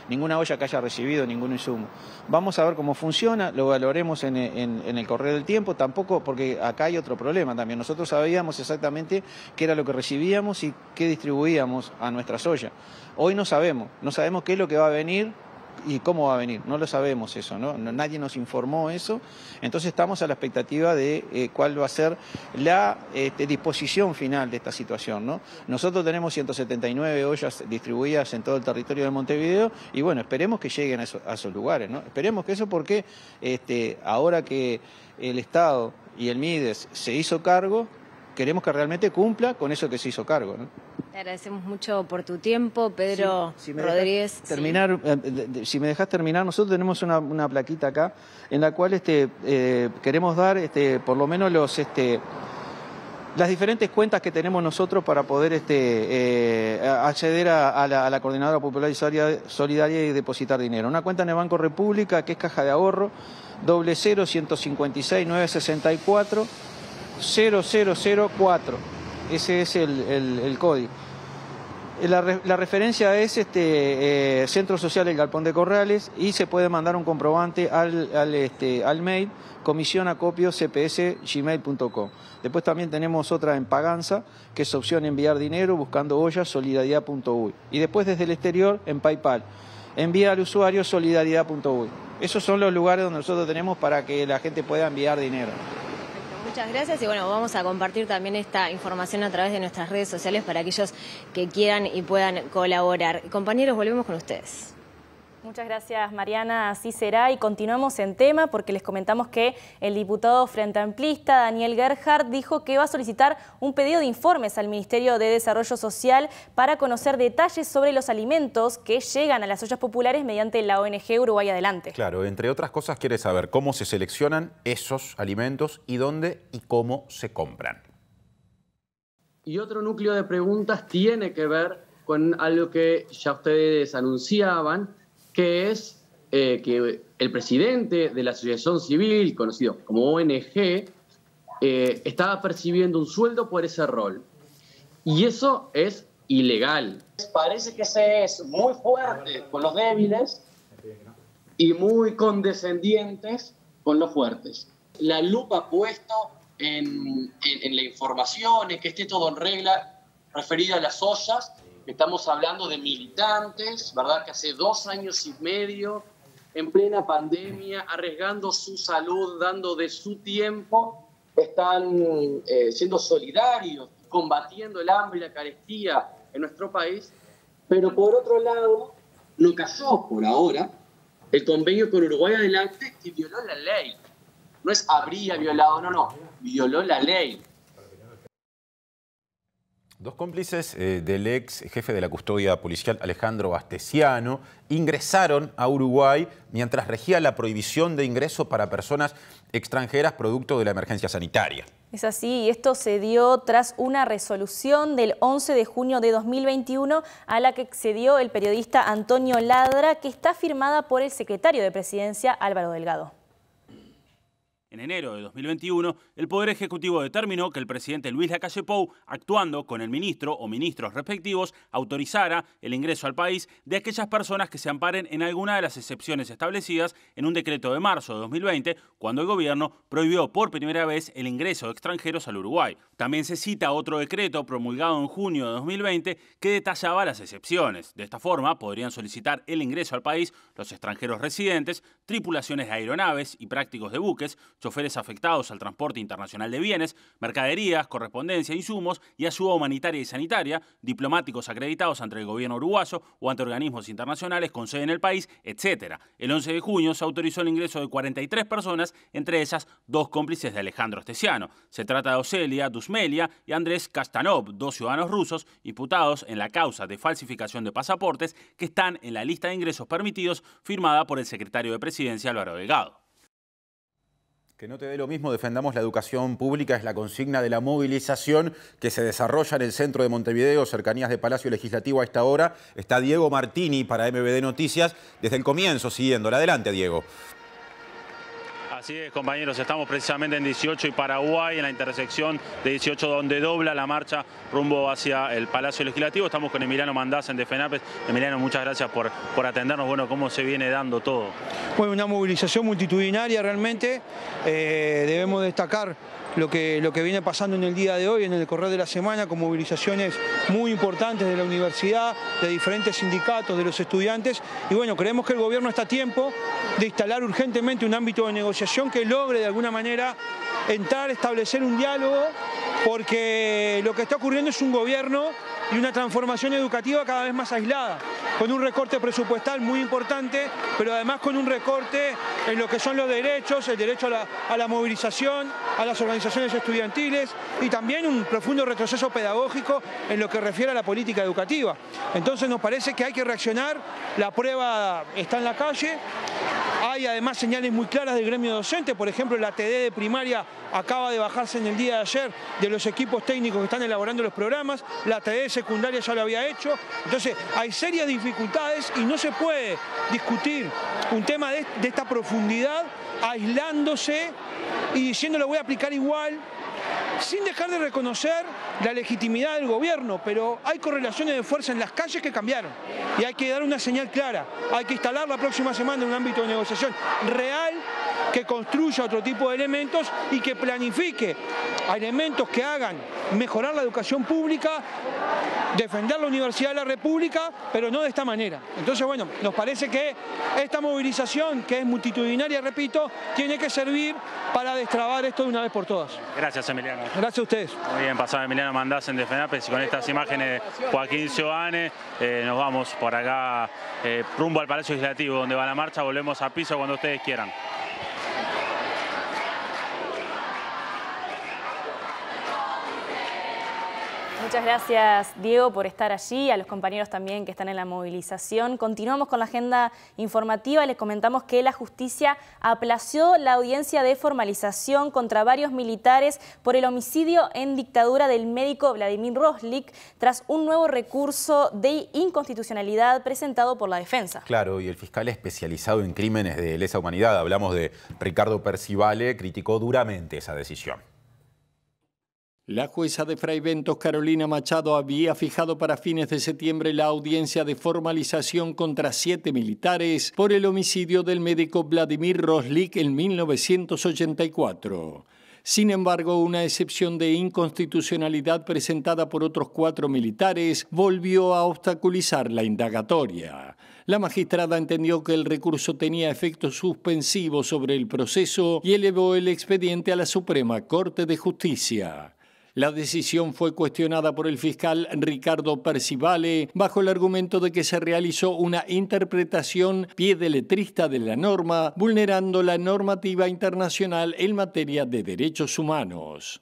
ninguna olla que haya recibido ningún insumo. Vamos a ver cómo funciona, lo valoremos en el correr del tiempo, tampoco porque acá hay otro problema también. Nosotros sabíamos exactamente qué era lo que recibíamos y qué distribuíamos a nuestras ollas. Hoy no sabemos qué es lo que va a venir y cómo va a venir, no lo sabemos eso, ¿no? Nadie nos informó eso, entonces estamos a la expectativa de cuál va a ser la disposición final de esta situación, ¿no? Nosotros tenemos 179 ollas distribuidas en todo el territorio de Montevideo y bueno, esperemos que lleguen a esos lugares, ¿no? Esperemos que eso porque ahora que el Estado y el MIDES se hizo cargo, queremos que realmente cumpla con eso que se hizo cargo, ¿no? Te agradecemos mucho por tu tiempo, Pedro Rodríguez. Si me dejas terminar, nosotros tenemos una plaquita acá en la cual queremos dar por lo menos las diferentes cuentas que tenemos nosotros para poder acceder a la Coordinadora Popular y Solidaria y depositar dinero. Una cuenta en el Banco República, que es Caja de Ahorro, 00-156-964 0004. Ese es el código. La referencia es Centro Social El Galpón de Corrales y se puede mandar un comprobante al mail comisionacopio@cps@gmail.com. Después también tenemos otra en Paganza, que es opción enviar dinero buscando ollas solidaridad.uy. Y después desde el exterior en PayPal, envía al usuario solidaridad.uy. Esos son los lugares donde nosotros tenemos para que la gente pueda enviar dinero. Muchas gracias y bueno, vamos a compartir también esta información a través de nuestras redes sociales para aquellos que quieran y puedan colaborar. Compañeros, volvemos con ustedes. Muchas gracias, Mariana. Así será y continuamos en tema porque les comentamos que el diputado Frente Amplista, Daniel Gerhardt, dijo que va a solicitar un pedido de informes al Ministerio de Desarrollo Social para conocer detalles sobre los alimentos que llegan a las ollas populares mediante la ONG Uruguay Adelante. Claro, entre otras cosas quiere saber cómo se seleccionan esos alimentos y dónde y cómo se compran. Y otro núcleo de preguntas tiene que ver con algo que ya ustedes anunciaban, que es que el presidente de la asociación civil, conocido como ONG, estaba percibiendo un sueldo por ese rol. Y eso es ilegal. Parece que se es muy fuerte con los débiles y muy condescendientes con los fuertes. La lupa puesto en la información, en que esté todo en regla referida a las ollas. Estamos hablando de militantes, ¿verdad? Que hace 2 años y medio, en plena pandemia, arriesgando su salud, dando de su tiempo, están siendo solidarios, combatiendo el hambre y la carestía en nuestro país. Pero por otro lado, no cayó por ahora el convenio con Uruguay Adelante, que violó la ley. No es habría violado, no, violó la ley. Dos cómplices del ex jefe de la custodia policial, Alejandro Basteciano, ingresaron a Uruguay mientras regía la prohibición de ingreso para personas extranjeras producto de la emergencia sanitaria. Es así, y esto se dio tras una resolución del 11 de junio de 2021 a la que accedió el periodista Antonio Ladra, que está firmada por el secretario de Presidencia, Álvaro Delgado. En enero de 2021, el Poder Ejecutivo determinó que el presidente Luis Lacalle Pou, actuando con el ministro o ministros respectivos, autorizara el ingreso al país de aquellas personas que se amparen en alguna de las excepciones establecidas en un decreto de marzo de 2020, cuando el gobierno prohibió por primera vez el ingreso de extranjeros al Uruguay. También se cita otro decreto promulgado en junio de 2020 que detallaba las excepciones. De esta forma, podrían solicitar el ingreso al país los extranjeros residentes, tripulaciones de aeronaves y prácticos de buques, choferes afectados al transporte internacional de bienes, mercaderías, correspondencia, insumos y ayuda humanitaria y sanitaria, diplomáticos acreditados ante el gobierno uruguayo o ante organismos internacionales con sede en el país, etc. El 11 de junio se autorizó el ingreso de 43 personas, entre ellas 2 cómplices de Alejandro Basteciano. Se trata de Oselia Dusmelia y Andrés Kastanov, 2 ciudadanos rusos imputados en la causa de falsificación de pasaportes que están en la lista de ingresos permitidos firmada por el secretario de Presidencia, Álvaro Delgado. Que no te dé lo mismo, defendamos la educación pública, es la consigna de la movilización que se desarrolla en el centro de Montevideo, cercanías de Palacio Legislativo a esta hora. Está Diego Martini para MBD Noticias, desde el comienzo siguiéndola. Adelante, Diego. Así es, compañeros, estamos precisamente en 18 y Paraguay, en la intersección de 18 donde dobla la marcha rumbo hacia el Palacio Legislativo. Estamos con Emiliano Mandasen de FENAPES. Emiliano, muchas gracias por atendernos. Bueno, ¿cómo se viene dando todo? Bueno, una movilización multitudinaria realmente. Debemos destacar lo que viene pasando en el día de hoy, en el correr de la semana, con movilizaciones muy importantes de la universidad, de diferentes sindicatos, de los estudiantes. Y bueno, creemos que el gobierno está a tiempo de instalar urgentemente un ámbito de negociación que logre de alguna manera entrar, establecer un diálogo, porque lo que está ocurriendo es un gobierno y una transformación educativa cada vez más aislada, con un recorte presupuestal muy importante, pero además con un recorte en lo que son los derechos, el derecho a la movilización, a las organizaciones estudiantiles y también un profundo retroceso pedagógico en lo que refiere a la política educativa. Entonces nos parece que hay que reaccionar, la prueba está en la calle. Hay además señales muy claras del gremio docente, por ejemplo la TD de primaria acaba de bajarse en el día de ayer de los equipos técnicos que están elaborando los programas, la TD de secundaria ya lo había hecho, entonces hay serias dificultades y no se puede discutir un tema de esta profundidad aislándose y diciendo lo voy a aplicar igual, sin dejar de reconocer la legitimidad del gobierno, pero hay correlaciones de fuerza en las calles que cambiaron y hay que dar una señal clara, hay que instalar la próxima semana un ámbito de negociación real que construya otro tipo de elementos y que planifique elementos que hagan mejorar la educación pública, defender la Universidad de la República, pero no de esta manera. Entonces, bueno, nos parece que esta movilización, que es multitudinaria, repito, tiene que servir para destrabar esto de una vez por todas. Gracias, Emiliano. Gracias a ustedes. Muy bien, pasaba Emiliano Mandasen de FENAPES y con estas imágenes de Joaquín Seoane nos vamos por acá rumbo al Palacio Legislativo, donde va la marcha. Volvemos a piso cuando ustedes quieran. Muchas gracias, Diego, por estar allí, a los compañeros también que están en la movilización. Continuamos con la agenda informativa. Les comentamos que la justicia aplació la audiencia de formalización contra varios militares por el homicidio en dictadura del médico Vladimir Roslik tras un nuevo recurso de inconstitucionalidad presentado por la defensa. Claro, y el fiscal especializado en crímenes de lesa humanidad, hablamos de Ricardo Percivale, criticó duramente esa decisión. La jueza de Fraiventos, Carolina Machado, había fijado para fines de septiembre la audiencia de formalización contra 7 militares por el homicidio del médico Vladimir Roslik en 1984. Sin embargo, una excepción de inconstitucionalidad presentada por otros 4 militares volvió a obstaculizar la indagatoria. La magistrada entendió que el recurso tenía efecto suspensivo sobre el proceso y elevó el expediente a la Suprema Corte de Justicia. La decisión fue cuestionada por el fiscal Ricardo Percivale bajo el argumento de que se realizó una interpretación piedeletrista de la norma, vulnerando la normativa internacional en materia de derechos humanos.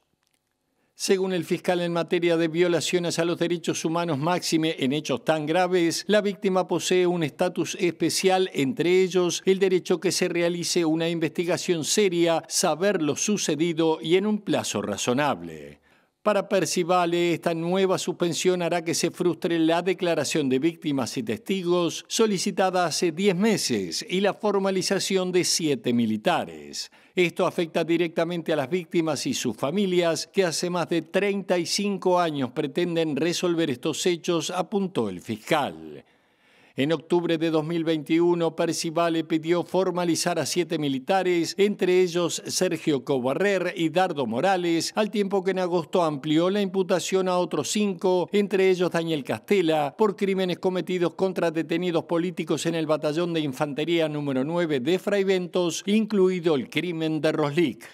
Según el fiscal, en materia de violaciones a los derechos humanos máxime en hechos tan graves, la víctima posee un estatus especial, entre ellos el derecho que se realice una investigación seria, saber lo sucedido y en un plazo razonable. Para Percivale, esta nueva suspensión hará que se frustre la declaración de víctimas y testigos solicitada hace 10 meses y la formalización de 7 militares. Esto afecta directamente a las víctimas y sus familias, que hace más de 35 años pretenden resolver estos hechos, apuntó el fiscal. En octubre de 2021, Percivale pidió formalizar a 7 militares, entre ellos Sergio Cobarrer y Dardo Morales, al tiempo que en agosto amplió la imputación a otros 5, entre ellos Daniel Castela, por crímenes cometidos contra detenidos políticos en el batallón de infantería número 9 de Fraiventos, incluido el crimen de Roslik.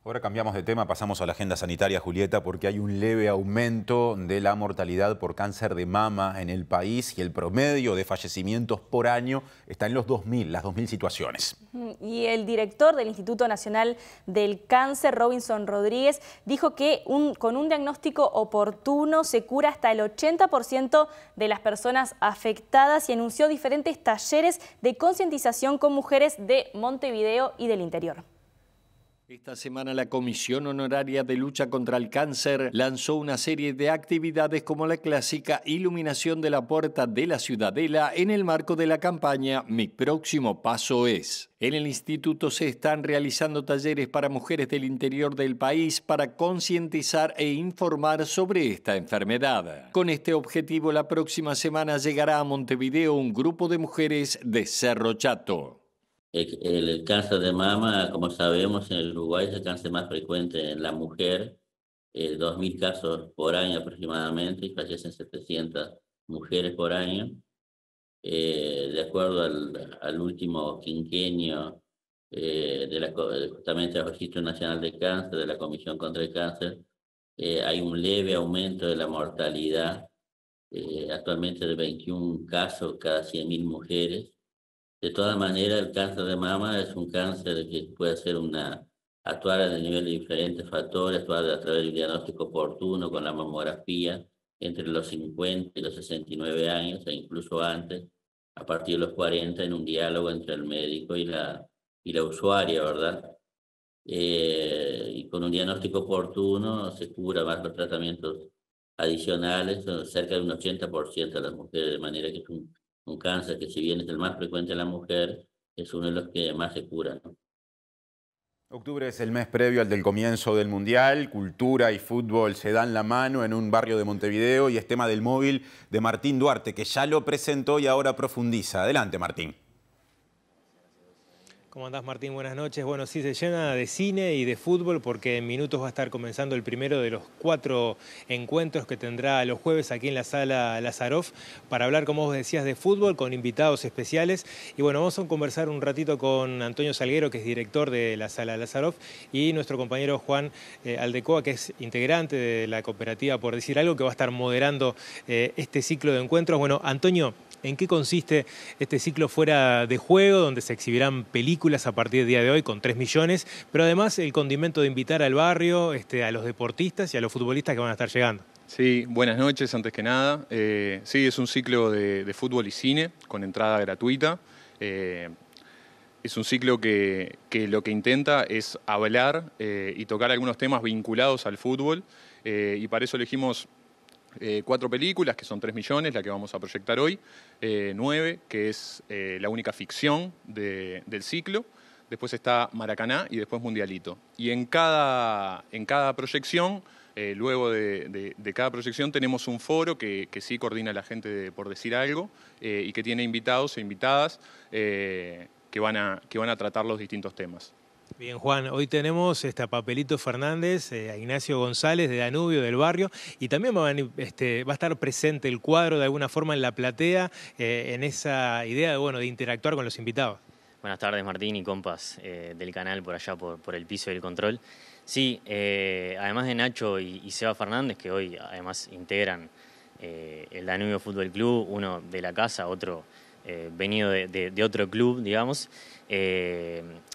Ahora cambiamos de tema, pasamos a la agenda sanitaria, Julieta, porque hay un leve aumento de la mortalidad por cáncer de mama en el país y el promedio de fallecimientos por año está en los 2.000, las 2.000 situaciones. Y el director del Instituto Nacional del Cáncer, Robinson Rodríguez, dijo que con un diagnóstico oportuno se cura hasta el 80% de las personas afectadas y anunció diferentes talleres de concientización con mujeres de Montevideo y del interior. Esta semana la Comisión Honoraria de Lucha contra el Cáncer lanzó una serie de actividades como la clásica iluminación de la puerta de la Ciudadela en el marco de la campaña Mi próximo paso es. En el instituto se están realizando talleres para mujeres del interior del país para concientizar e informar sobre esta enfermedad. Con este objetivo, la próxima semana llegará a Montevideo un grupo de mujeres de Cerro Chato. El cáncer de mama, como sabemos, en el Uruguay es el cáncer más frecuente en la mujer, 2.000 casos por año aproximadamente, y fallecen 700 mujeres por año. De acuerdo al último quinquenio justamente del Registro Nacional de Cáncer, de la Comisión contra el Cáncer, hay un leve aumento de la mortalidad, actualmente de 21 casos cada 100.000 mujeres. De todas maneras, el cáncer de mama es un cáncer que puede ser actuar a nivel de diferentes factores, actuar a través del diagnóstico oportuno con la mamografía entre los 50 y los 69 años e incluso antes, a partir de los 40, en un diálogo entre el médico y la usuaria, ¿verdad? Y con un diagnóstico oportuno se cubra más los tratamientos adicionales, cerca de un 80% de las mujeres, de manera que es un cáncer que, si bien es el más frecuente en la mujer, es uno de los que más se cura, ¿no? Octubre es el mes previo al del comienzo del Mundial. Cultura y fútbol se dan la mano en un barrio de Montevideo y es tema del móvil de Martín Duarte, que ya lo presentó y ahora profundiza. Adelante, Martín. ¿Cómo andás, Martín? Buenas noches. Bueno, sí, se llena de cine y de fútbol porque en minutos va a estar comenzando el primero de los 4 encuentros que tendrá los jueves aquí en la Sala Lazaroff para hablar, como vos decías, de fútbol con invitados especiales. Y bueno, vamos a conversar un ratito con Antonio Salguero, que es director de la Sala Lazaroff, y nuestro compañero Juan Aldecoa, que es integrante de la cooperativa Por Decir Algo, que va a estar moderando este ciclo de encuentros. Bueno, Antonio, ¿en qué consiste este ciclo fuera de juego, donde se exhibirán películas a partir del día de hoy con 3 millones, pero además el condimento de invitar al barrio, a los deportistas y a los futbolistas que van a estar llegando? Sí, buenas noches antes que nada. Sí, es un ciclo de fútbol y cine con entrada gratuita. Es un ciclo que lo que intenta es hablar y tocar algunos temas vinculados al fútbol, y para eso elegimos 4 películas, que son 3 millones, la que vamos a proyectar hoy, 9, que es la única ficción del ciclo, después está Maracaná y después Mundialito. Y en cada proyección, luego de cada proyección, tenemos un foro que sí coordina la gente de Por Decir Algo, y que tiene invitados e invitadas que van a tratar los distintos temas. Bien, Juan, hoy tenemos a Papelito Fernández, a Ignacio González de Danubio, del barrio, y también va a estar presente el cuadro de alguna forma en la platea, en esa idea de interactuar con los invitados. Buenas tardes, Martín y compas del canal por allá, por el piso del control. Sí, además de Nacho y Seba Fernández, que hoy además integran el Danubio Fútbol Club, uno de la casa, otro venido de otro club, digamos,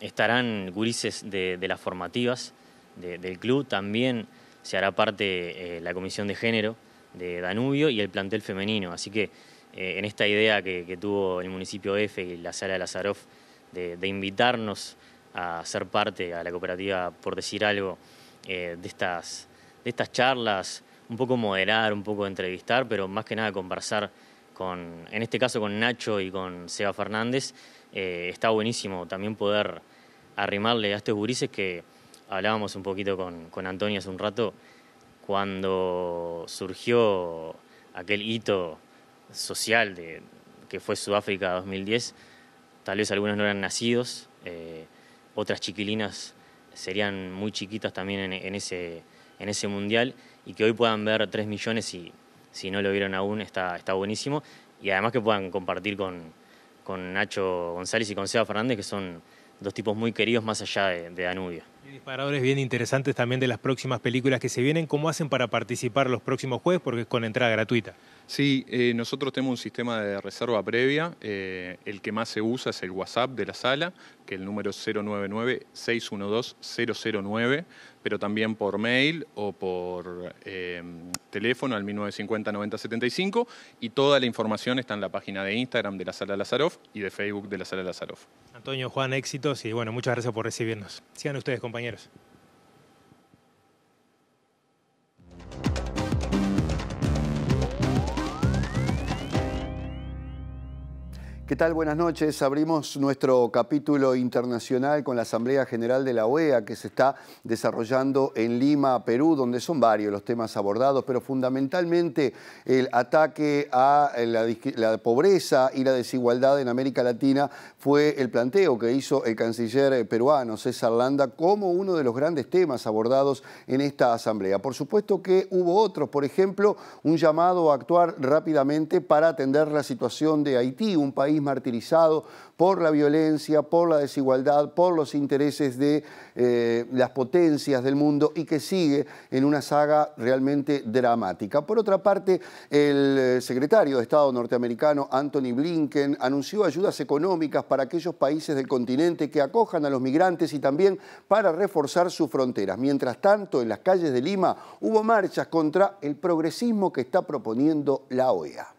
estarán gurises de las formativas del club. También se hará parte la comisión de género de Danubio y el plantel femenino. Así que en esta idea que tuvo el municipio F y la Sala Lazaroff de invitarnos a ser parte a la cooperativa Por Decir Algo, de estas charlas, un poco moderar, un poco entrevistar, pero más que nada conversar en este caso con Nacho y con Seba Fernández. Está buenísimo también poder arrimarle a estos gurises, que hablábamos un poquito con Antonio hace un rato, cuando surgió aquel hito social que fue Sudáfrica 2010, tal vez algunos no eran nacidos, otras chiquilinas serían muy chiquitas también en ese mundial, y que hoy puedan ver 3 millones y si no lo vieron aún, está buenísimo. Y además que puedan compartir con Nacho González y con Seba Fernández, que son 2 tipos muy queridos más allá de Danubio. Hay disparadores bien interesantes también de las próximas películas que se vienen. ¿Cómo hacen para participar los próximos jueves? Porque es con entrada gratuita. Sí, nosotros tenemos un sistema de reserva previa. El que más se usa es el WhatsApp de la sala, que el número es 099-612-009, pero también por mail o por teléfono al 1950-9075, y toda la información está en la página de Instagram de la Sala Lazaroff y de Facebook de la Sala Lazaroff. Antonio, Juan, éxitos y bueno, muchas gracias por recibirnos. Sigan ustedes, compañeros. ¿Qué tal? Buenas noches. Abrimos nuestro capítulo internacional con la Asamblea General de la OEA que se está desarrollando en Lima, Perú, donde son varios los temas abordados, pero fundamentalmente el ataque a la pobreza y la desigualdad en América Latina fue el planteo que hizo el canciller peruano César Landa como uno de los grandes temas abordados en esta asamblea. Por supuesto que hubo otros, por ejemplo, un llamado a actuar rápidamente para atender la situación de Haití, un país martirizado por la violencia, por la desigualdad, por los intereses de las potencias del mundo y que sigue en una saga realmente dramática. Por otra parte, el secretario de Estado norteamericano Antony Blinken anunció ayudas económicas para aquellos países del continente que acojan a los migrantes y también para reforzar sus fronteras. Mientras tanto, en las calles de Lima hubo marchas contra el progresismo que está proponiendo la OEA.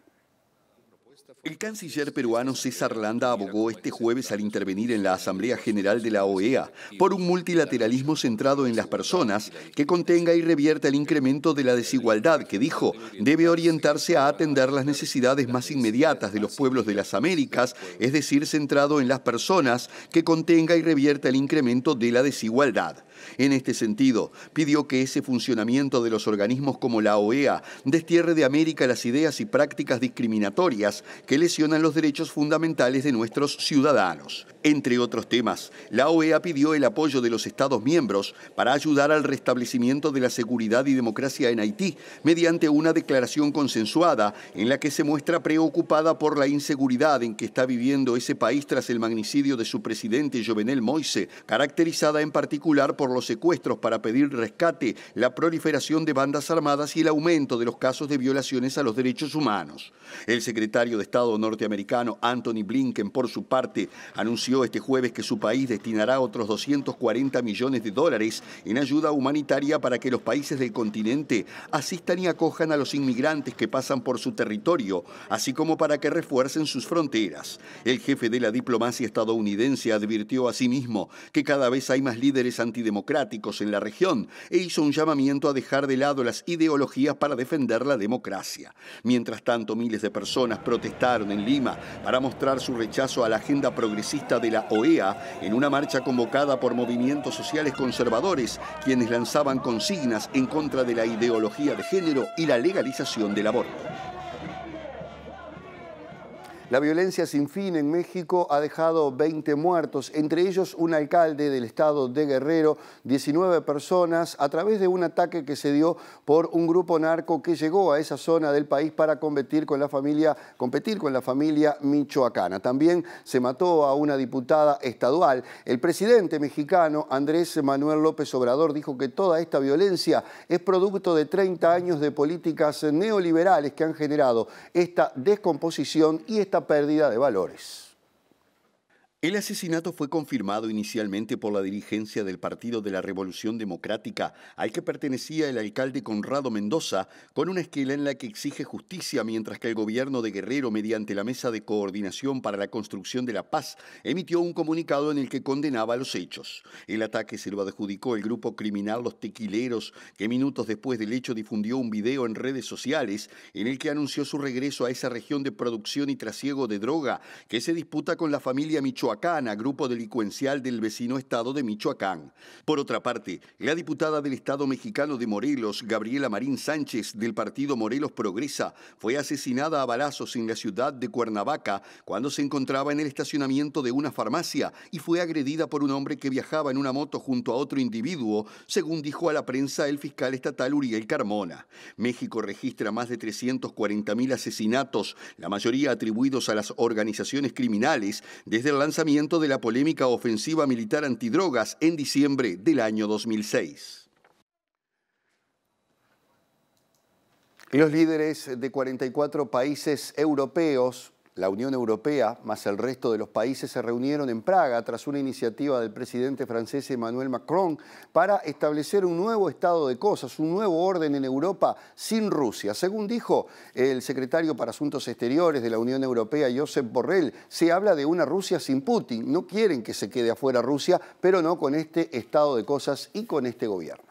El canciller peruano César Landa abogó este jueves al intervenir en la Asamblea General de la OEA por un multilateralismo centrado en las personas que contenga y revierta el incremento de la desigualdad que, dijo, debe orientarse a atender las necesidades más inmediatas de los pueblos de las Américas, es decir, centrado en las personas que contenga y revierta el incremento de la desigualdad. En este sentido, pidió que ese funcionamiento de los organismos como la OEA destierre de América las ideas y prácticas discriminatorias que lesionan los derechos fundamentales de nuestros ciudadanos. Entre otros temas, la OEA pidió el apoyo de los Estados miembros para ayudar al restablecimiento de la seguridad y democracia en Haití mediante una declaración consensuada en la que se muestra preocupada por la inseguridad en que está viviendo ese país tras el magnicidio de su presidente Jovenel Moïse, caracterizada en particular por los secuestros para pedir rescate, la proliferación de bandas armadas y el aumento de los casos de violaciones a los derechos humanos. El secretario de Estado norteamericano Antony Blinken, por su parte, anunció este jueves que su país destinará otros 240 millones de dólares en ayuda humanitaria para que los países del continente asistan y acojan a los inmigrantes que pasan por su territorio, así como para que refuercen sus fronteras. El jefe de la diplomacia estadounidense advirtió asimismo que cada vez hay más líderes antidemocráticos en la región e hizo un llamamiento a dejar de lado las ideologías para defender la democracia. Mientras tanto, miles de personas protestaron en Lima para mostrar su rechazo a la agenda progresista de la OEA en una marcha convocada por movimientos sociales conservadores, quienes lanzaban consignas en contra de la ideología de género y la legalización del aborto. La violencia sin fin en México ha dejado 20 muertos, entre ellos un alcalde del estado de Guerrero, 19 personas, a través de un ataque que se dio por un grupo narco que llegó a esa zona del país para competir con la familia michoacana. También se mató a una diputada estadual. El presidente mexicano Andrés Manuel López Obrador dijo que toda esta violencia es producto de 30 años de políticas neoliberales que han generado esta descomposición y esta pérdida de valores. El asesinato fue confirmado inicialmente por la dirigencia del Partido de la Revolución Democrática, al que pertenecía el alcalde Conrado Mendoza, con una esquela en la que exige justicia, mientras que el gobierno de Guerrero, mediante la Mesa de Coordinación para la Construcción de la Paz, emitió un comunicado en el que condenaba los hechos. El ataque se lo adjudicó el grupo criminal Los Tequileros, que minutos después del hecho difundió un video en redes sociales en el que anunció su regreso a esa región de producción y trasiego de droga que se disputa con la familia michoacana, grupo delincuencial del vecino estado de Michoacán. Por otra parte, la diputada del estado mexicano de Morelos, Gabriela Marín Sánchez, del partido Morelos Progresa, fue asesinada a balazos en la ciudad de Cuernavaca cuando se encontraba en el estacionamiento de una farmacia y fue agredida por un hombre que viajaba en una moto junto a otro individuo, según dijo a la prensa el fiscal estatal Uriel Carmona. México registra más de 340.000 asesinatos, la mayoría atribuidos a las organizaciones criminales, desde el lanzamiento de la polémica ofensiva militar antidrogas en diciembre del año 2006. Los líderes de 44 países europeos La Unión Europea, más el resto de los países, se reunieron en Praga tras una iniciativa del presidente francés Emmanuel Macron para establecer un nuevo estado de cosas, un nuevo orden en Europa sin Rusia. Según dijo el secretario para Asuntos Exteriores de la Unión Europea, Josep Borrell, se habla de una Rusia sin Putin. No quieren que se quede afuera Rusia, pero no con este estado de cosas y con este gobierno.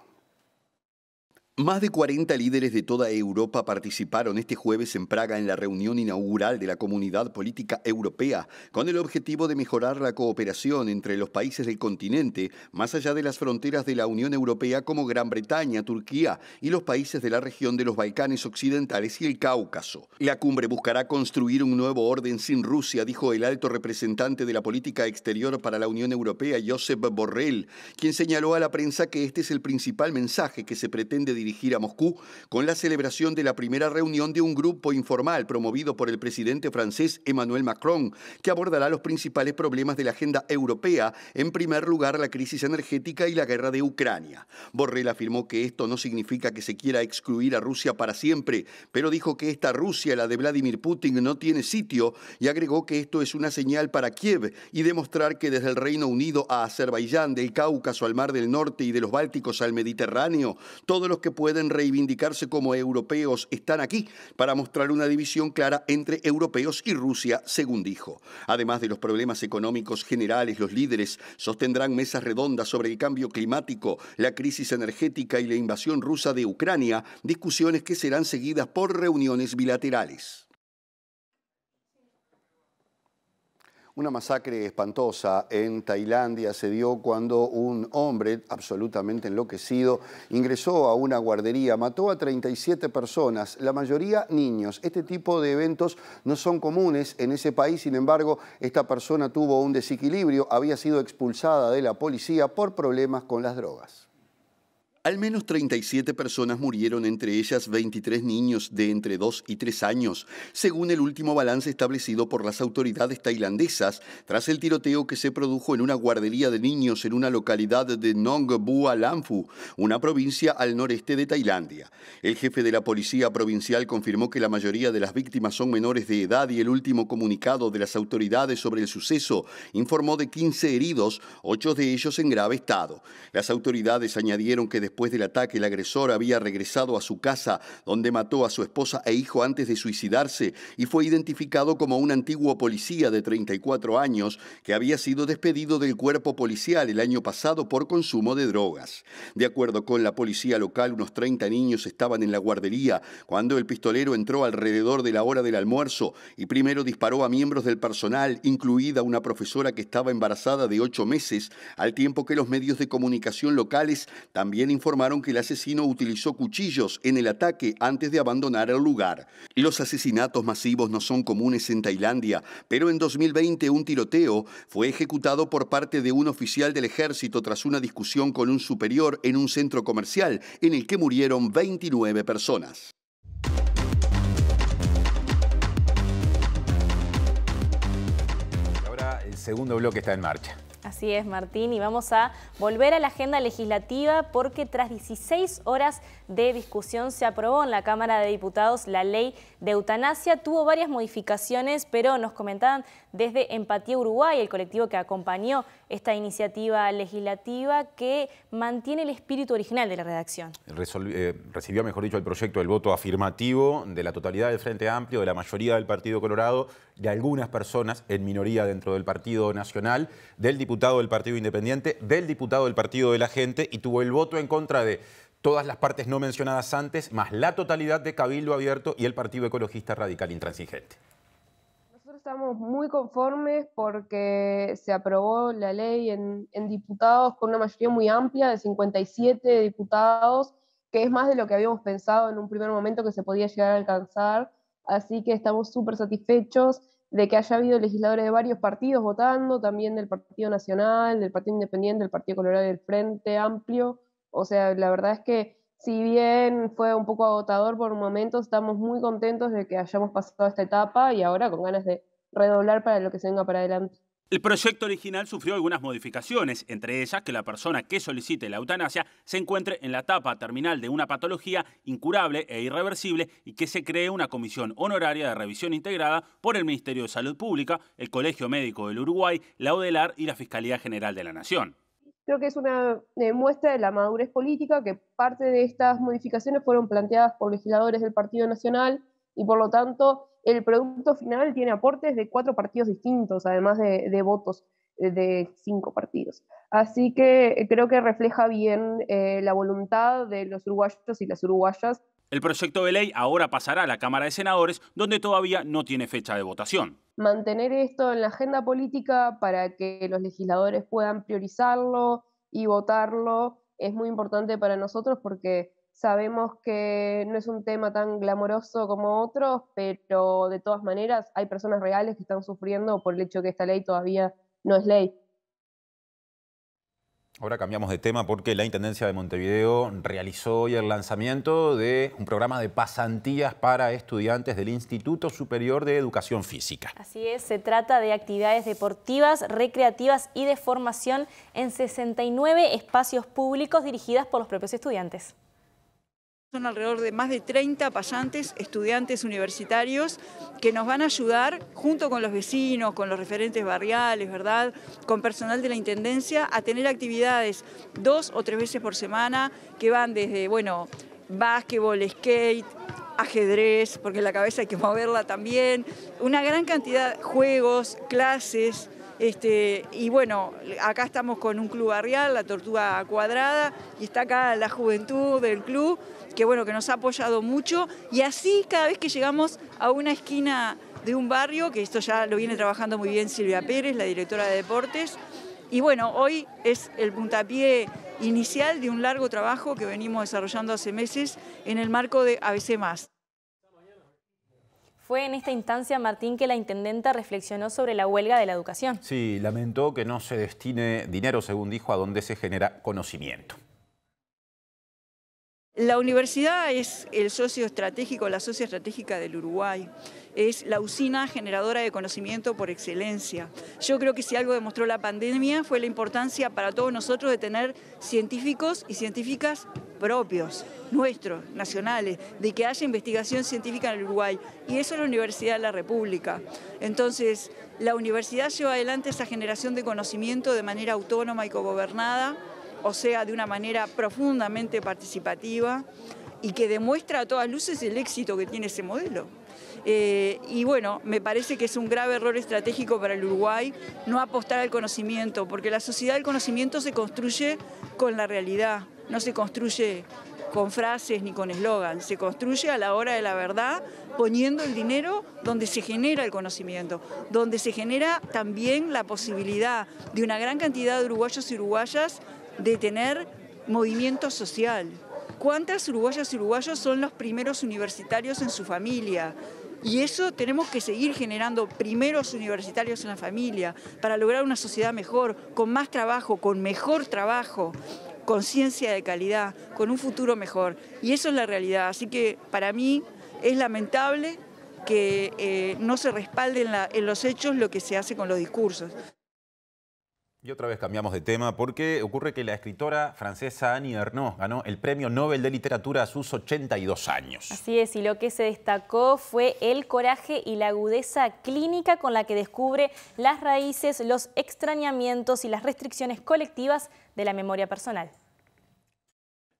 Más de 40 líderes de toda Europa participaron este jueves en Praga en la reunión inaugural de la Comunidad Política Europea, con el objetivo de mejorar la cooperación entre los países del continente, más allá de las fronteras de la Unión Europea como Gran Bretaña, Turquía y los países de la región de los Balcanes Occidentales y el Cáucaso. La cumbre buscará construir un nuevo orden sin Rusia, dijo el alto representante de la política exterior para la Unión Europea, Josep Borrell, quien señaló a la prensa que este es el principal mensaje que se pretende dirigir a Moscú con la celebración de la primera reunión de un grupo informal promovido por el presidente francés Emmanuel Macron, que abordará los principales problemas de la agenda europea, en primer lugar la crisis energética y la guerra de Ucrania. Borrell afirmó que esto no significa que se quiera excluir a Rusia para siempre, pero dijo que esta Rusia, la de Vladimir Putin, no tiene sitio y agregó que esto es una señal para Kiev y demostrar que desde el Reino Unido a Azerbaiyán, del Cáucaso al Mar del Norte y de los Bálticos al Mediterráneo, todos los que pueden reivindicarse como europeos están aquí para mostrar una división clara entre europeos y Rusia, según dijo. Además de los problemas económicos generales, los líderes sostendrán mesas redondas sobre el cambio climático, la crisis energética y la invasión rusa de Ucrania, discusiones que serán seguidas por reuniones bilaterales. Una masacre espantosa en Tailandia se dio cuando un hombre absolutamente enloquecido ingresó a una guardería, mató a 37 personas, la mayoría niños. Este tipo de eventos no son comunes en ese país, sin embargo, esta persona tuvo un desequilibrio, había sido expulsada de la policía por problemas con las drogas. Al menos 37 personas murieron, entre ellas 23 niños de entre 2 y 3 años, según el último balance establecido por las autoridades tailandesas tras el tiroteo que se produjo en una guardería de niños en una localidad de Nong Bua Lamphu, una provincia al noreste de Tailandia. El jefe de la policía provincial confirmó que la mayoría de las víctimas son menores de edad y el último comunicado de las autoridades sobre el suceso informó de 15 heridos, 8 de ellos en grave estado. Las autoridades añadieron que después del ataque, el agresor había regresado a su casa, donde mató a su esposa e hijo antes de suicidarse y fue identificado como un antiguo policía de 34 años que había sido despedido del cuerpo policial el año pasado por consumo de drogas. De acuerdo con la policía local, unos 30 niños estaban en la guardería cuando el pistolero entró alrededor de la hora del almuerzo y primero disparó a miembros del personal, incluida una profesora que estaba embarazada de 8 meses, al tiempo que los medios de comunicación locales también informaron que el asesino utilizó cuchillos en el ataque antes de abandonar el lugar. Los asesinatos masivos no son comunes en Tailandia, pero en 2020 un tiroteo fue ejecutado por parte de un oficial del ejército tras una discusión con un superior en un centro comercial en el que murieron 29 personas. Ahora el segundo bloque está en marcha. Así es, Martín, y vamos a volver a la agenda legislativa porque tras 16 horas de discusión se aprobó en la Cámara de Diputados la ley de eutanasia. Tuvo varias modificaciones, pero nos comentaban desde Empatía Uruguay, el colectivo que acompañó esta iniciativa legislativa, que mantiene el espíritu original de la redacción. Recibió, mejor dicho, el proyecto el voto afirmativo de la totalidad del Frente Amplio, de la mayoría del Partido Colorado, de algunas personas en minoría dentro del Partido Nacional, del diputado del Partido Independiente, del diputado del Partido de la Gente, y tuvo el voto en contra de todas las partes no mencionadas antes, más la totalidad de Cabildo Abierto y el Partido Ecologista Radical Intransigente. Nosotros estamos muy conformes porque se aprobó la ley en diputados con una mayoría muy amplia de 57 diputados, que es más de lo que habíamos pensado en un primer momento que se podía llegar a alcanzar. Así que estamos súper satisfechos de que haya habido legisladores de varios partidos votando, también del Partido Nacional, del Partido Independiente, del Partido Colorado y del Frente Amplio. O sea, la verdad es que si bien fue un poco agotador por momentos, estamos muy contentos de que hayamos pasado esta etapa y ahora con ganas de redoblar para lo que se venga para adelante. El proyecto original sufrió algunas modificaciones, entre ellas que la persona que solicite la eutanasia se encuentre en la etapa terminal de una patología incurable e irreversible y que se cree una comisión honoraria de revisión integrada por el Ministerio de Salud Pública, el Colegio Médico del Uruguay, la ODELAR y la Fiscalía General de la Nación. Creo que es una muestra de la madurez política, que parte de estas modificaciones fueron planteadas por legisladores del Partido Nacional y por lo tanto el producto final tiene aportes de 4 partidos distintos, además de votos de 5 partidos. Así que creo que refleja bien la voluntad de los uruguayos y las uruguayas. El proyecto de ley ahora pasará a la Cámara de Senadores, donde todavía no tiene fecha de votación. Mantener esto en la agenda política para que los legisladores puedan priorizarlo y votarlo es muy importante para nosotros, porque sabemos que no es un tema tan glamoroso como otros, pero de todas maneras hay personas reales que están sufriendo por el hecho de que esta ley todavía no es ley. Ahora cambiamos de tema porque la Intendencia de Montevideo realizó hoy el lanzamiento de un programa de pasantías para estudiantes del Instituto Superior de Educación Física. Así es, se trata de actividades deportivas, recreativas y de formación en 69 espacios públicos dirigidas por los propios estudiantes. Son alrededor de más de 30 pasantes, estudiantes universitarios, que nos van a ayudar, junto con los vecinos, con los referentes barriales, ¿verdad?, con personal de la Intendencia, a tener actividades 2 o 3 veces por semana, que van desde, bueno, básquetbol, skate, ajedrez, porque la cabeza hay que moverla también, una gran cantidad de juegos, clases. Y bueno, acá estamos con un club barrial, la Tortuga Cuadrada, y está acá la juventud del club, que bueno, que nos ha apoyado mucho, y así cada vez que llegamos a una esquina de un barrio, que esto ya lo viene trabajando muy bien Silvia Pérez, la directora de deportes, y bueno, hoy es el puntapié inicial de un largo trabajo que venimos desarrollando hace meses en el marco de ABC+. Fue en esta instancia, Martín, que la intendenta reflexionó sobre la huelga de la educación. Sí, lamentó que no se destine dinero, según dijo, a donde se genera conocimiento. La universidad es el socio estratégico, la socia estratégica del Uruguay. Es la usina generadora de conocimiento por excelencia. Yo creo que si algo demostró la pandemia fue la importancia para todos nosotros de tener científicos y científicas propios, nuestros, nacionales, de que haya investigación científica en el Uruguay. Y eso es la Universidad de la República. Entonces, la universidad lleva adelante esa generación de conocimiento de manera autónoma y cogobernada, o sea, de una manera profundamente participativa y que demuestra a todas luces el éxito que tiene ese modelo. Y bueno, me parece que es un grave error estratégico para el Uruguay no apostar al conocimiento, porque la sociedad del conocimiento se construye con la realidad, no se construye con frases ni con eslogan, se construye a la hora de la verdad, poniendo el dinero donde se genera el conocimiento, donde se genera también la posibilidad de una gran cantidad de uruguayos y uruguayas de tener movimiento social. ¿Cuántas uruguayas y uruguayos son los primeros universitarios en su familia? Y eso tenemos que seguir generando primeros universitarios en la familia para lograr una sociedad mejor, con más trabajo, con mejor trabajo, con ciencia de calidad, con un futuro mejor. Y eso es la realidad. Así que para mí es lamentable que no se respalde en los hechos lo que se hace con los discursos. Y otra vez cambiamos de tema porque ocurre que la escritora francesa Annie Ernaux ganó el Premio Nobel de Literatura a sus 82 años. Así es, y lo que se destacó fue el coraje y la agudeza clínica con la que descubre las raíces, los extrañamientos y las restricciones colectivas de la memoria personal.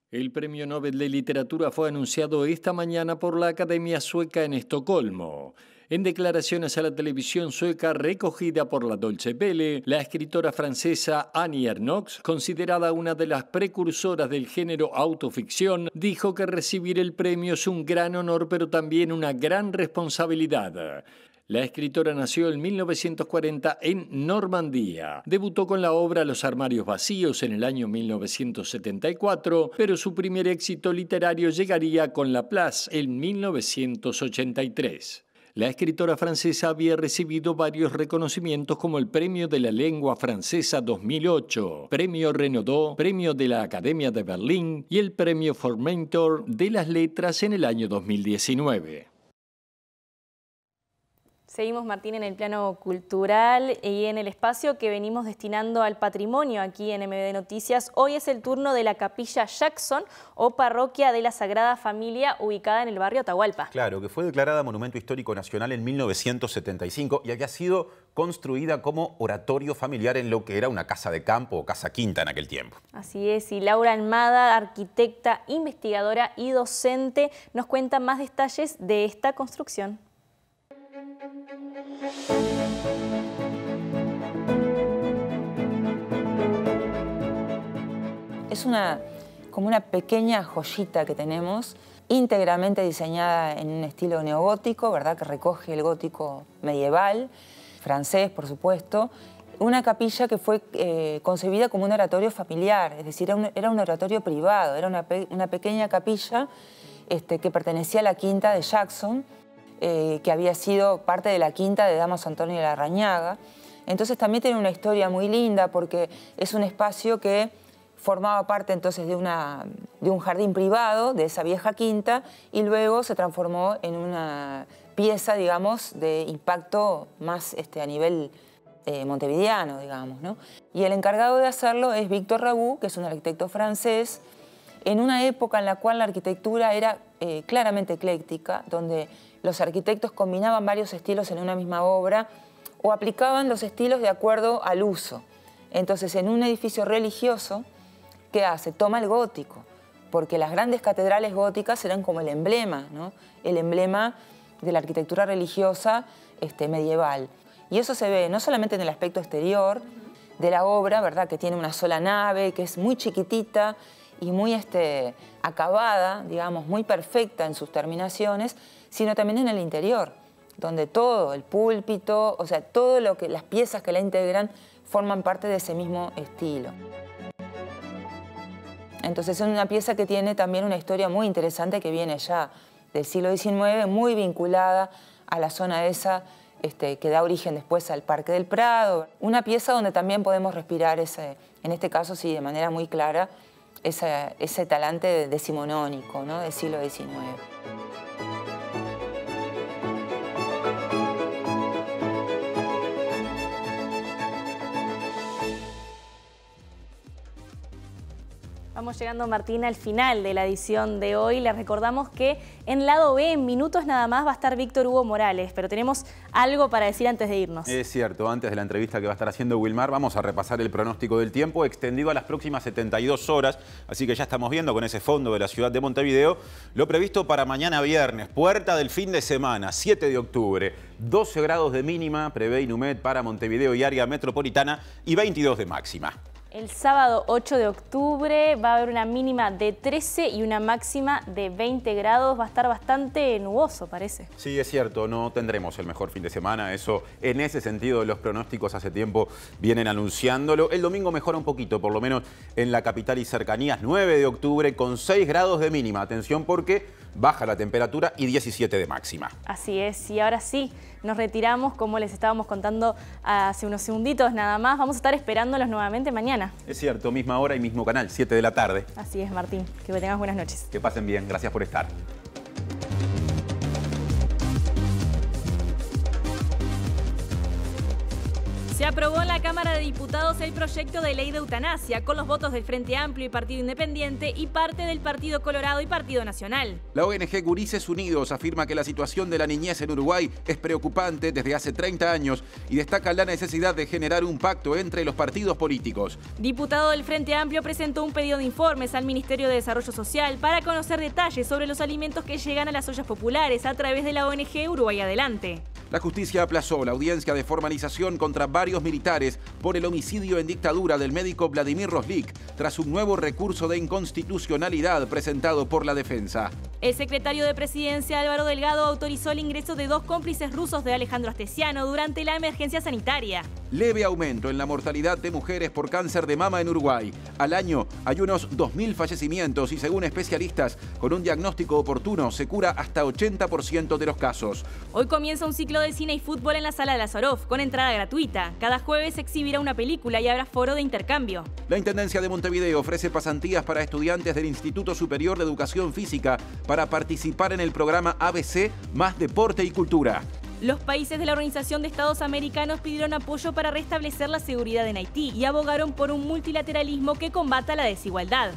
El Premio Nobel de Literatura fue anunciado esta mañana por la Academia Sueca en Estocolmo. En declaraciones a la televisión sueca recogida por la Deutsche Welle, la escritora francesa Annie Ernaux, considerada una de las precursoras del género autoficción, dijo que recibir el premio es un gran honor pero también una gran responsabilidad. La escritora nació en 1940 en Normandía. Debutó con la obra Los armarios vacíos en el año 1974, pero su primer éxito literario llegaría con La Place en 1983. La escritora francesa había recibido varios reconocimientos como el Premio de la Lengua Francesa 2008, Premio Renaudot, Premio de la Academia de Berlín y el Premio Formentor de las Letras en el año 2019. Seguimos, Martín, en el plano cultural y en el espacio que venimos destinando al patrimonio aquí en MBD Noticias. Hoy es el turno de la Capilla Jackson o Parroquia de la Sagrada Familia, ubicada en el barrio Atahualpa. Claro, que fue declarada Monumento Histórico Nacional en 1975 y había sido construida como oratorio familiar en lo que era una casa de campo o casa quinta en aquel tiempo. Así es, y Laura Almada, arquitecta, investigadora y docente, nos cuenta más detalles de esta construcción. Es como una pequeña joyita que tenemos, íntegramente diseñada en un estilo neogótico, ¿verdad? Que recoge el gótico medieval, francés, por supuesto. Una capilla que fue concebida como un oratorio familiar, es decir, era un oratorio privado, era una pequeña capilla que pertenecía a la quinta de Jackson, que había sido parte de la quinta de Damaso Antonio de Larrañaga. Entonces también tiene una historia muy linda porque es un espacio que formaba parte entonces de un jardín privado de esa vieja quinta y luego se transformó en una pieza, digamos, de impacto más a nivel montevideano, digamos, ¿no? Y el encargado de hacerlo es Victor Rabu, que es un arquitecto francés, en una época en la cual la arquitectura era claramente ecléctica, donde los arquitectos combinaban varios estilos en una misma obra o aplicaban los estilos de acuerdo al uso. Entonces, en un edificio religioso, ¿qué hace? Toma el gótico, porque las grandes catedrales góticas eran como el emblema, ¿no? El emblema de la arquitectura religiosa medieval. Y eso se ve no solamente en el aspecto exterior de la obra, ¿verdad? Que tiene una sola nave, que es muy chiquitita y muy acabada, digamos, muy perfecta en sus terminaciones, sino también en el interior, donde todo, el púlpito, o sea, todo lo que las piezas que la integran forman parte de ese mismo estilo. Entonces es una pieza que tiene también una historia muy interesante que viene ya del siglo XIX, muy vinculada a la zona esa que da origen después al Parque del Prado. Una pieza donde también podemos respirar, en este caso sí, de manera muy clara, ese talante decimonónico, ¿no? Del siglo XIX. Vamos llegando, Martín, al final de la edición de hoy. Les recordamos que en lado B, en minutos nada más, va a estar Víctor Hugo Morales, pero tenemos algo para decir antes de irnos. Es cierto, antes de la entrevista que va a estar haciendo Wilmar, vamos a repasar el pronóstico del tiempo extendido a las próximas 72 horas, así que ya estamos viendo con ese fondo de la ciudad de Montevideo lo previsto para mañana viernes, puerta del fin de semana, 7 de octubre, 12 grados de mínima, prevé Inumet para Montevideo y área metropolitana y 22 de máxima. El sábado 8 de octubre va a haber una mínima de 13 y una máxima de 20 grados. Va a estar bastante nuboso, parece. Sí, es cierto, no tendremos el mejor fin de semana. Eso, en ese sentido, los pronósticos hace tiempo vienen anunciándolo. El domingo mejora un poquito, por lo menos en la capital y cercanías. 9 de octubre con 6 grados de mínima. Atención porque baja la temperatura y 17 de máxima. Así es, y ahora sí, nos retiramos, como les estábamos contando hace unos segunditos nada más. Vamos a estar esperándolos nuevamente mañana. Es cierto, misma hora y mismo canal, 7 de la tarde. Así es, Martín. Que tengas buenas noches. Que pasen bien, gracias por estar. Se aprobó en la Cámara de Diputados el proyecto de ley de eutanasia con los votos del Frente Amplio y Partido Independiente y parte del Partido Colorado y Partido Nacional. La ONG Gurises Unidos afirma que la situación de la niñez en Uruguay es preocupante desde hace 30 años y destaca la necesidad de generar un pacto entre los partidos políticos. Diputado del Frente Amplio presentó un pedido de informes al Ministerio de Desarrollo Social para conocer detalles sobre los alimentos que llegan a las ollas populares a través de la ONG Uruguay Adelante. La justicia aplazó la audiencia de formalización contra varios militares por el homicidio en dictadura del médico Vladimir Roslik, tras un nuevo recurso de inconstitucionalidad presentado por la defensa. El secretario de Presidencia, Álvaro Delgado, autorizó el ingreso de 2 cómplices rusos de Alejandro Astesiano durante la emergencia sanitaria. Leve aumento en la mortalidad de mujeres por cáncer de mama en Uruguay. Al año hay unos 2.000 fallecimientos y, según especialistas, con un diagnóstico oportuno se cura hasta 80% de los casos. Hoy comienza un ciclo de cine y fútbol en la Sala de Lazaroff, con entrada gratuita. Cada jueves se exhibirá una película y habrá foro de intercambio. La Intendencia de Montevideo ofrece pasantías para estudiantes del Instituto Superior de Educación Física para participar en el programa ABC Más Deporte y Cultura. Los países de la Organización de Estados Americanos pidieron apoyo para restablecer la seguridad en Haití y abogaron por un multilateralismo que combata la desigualdad.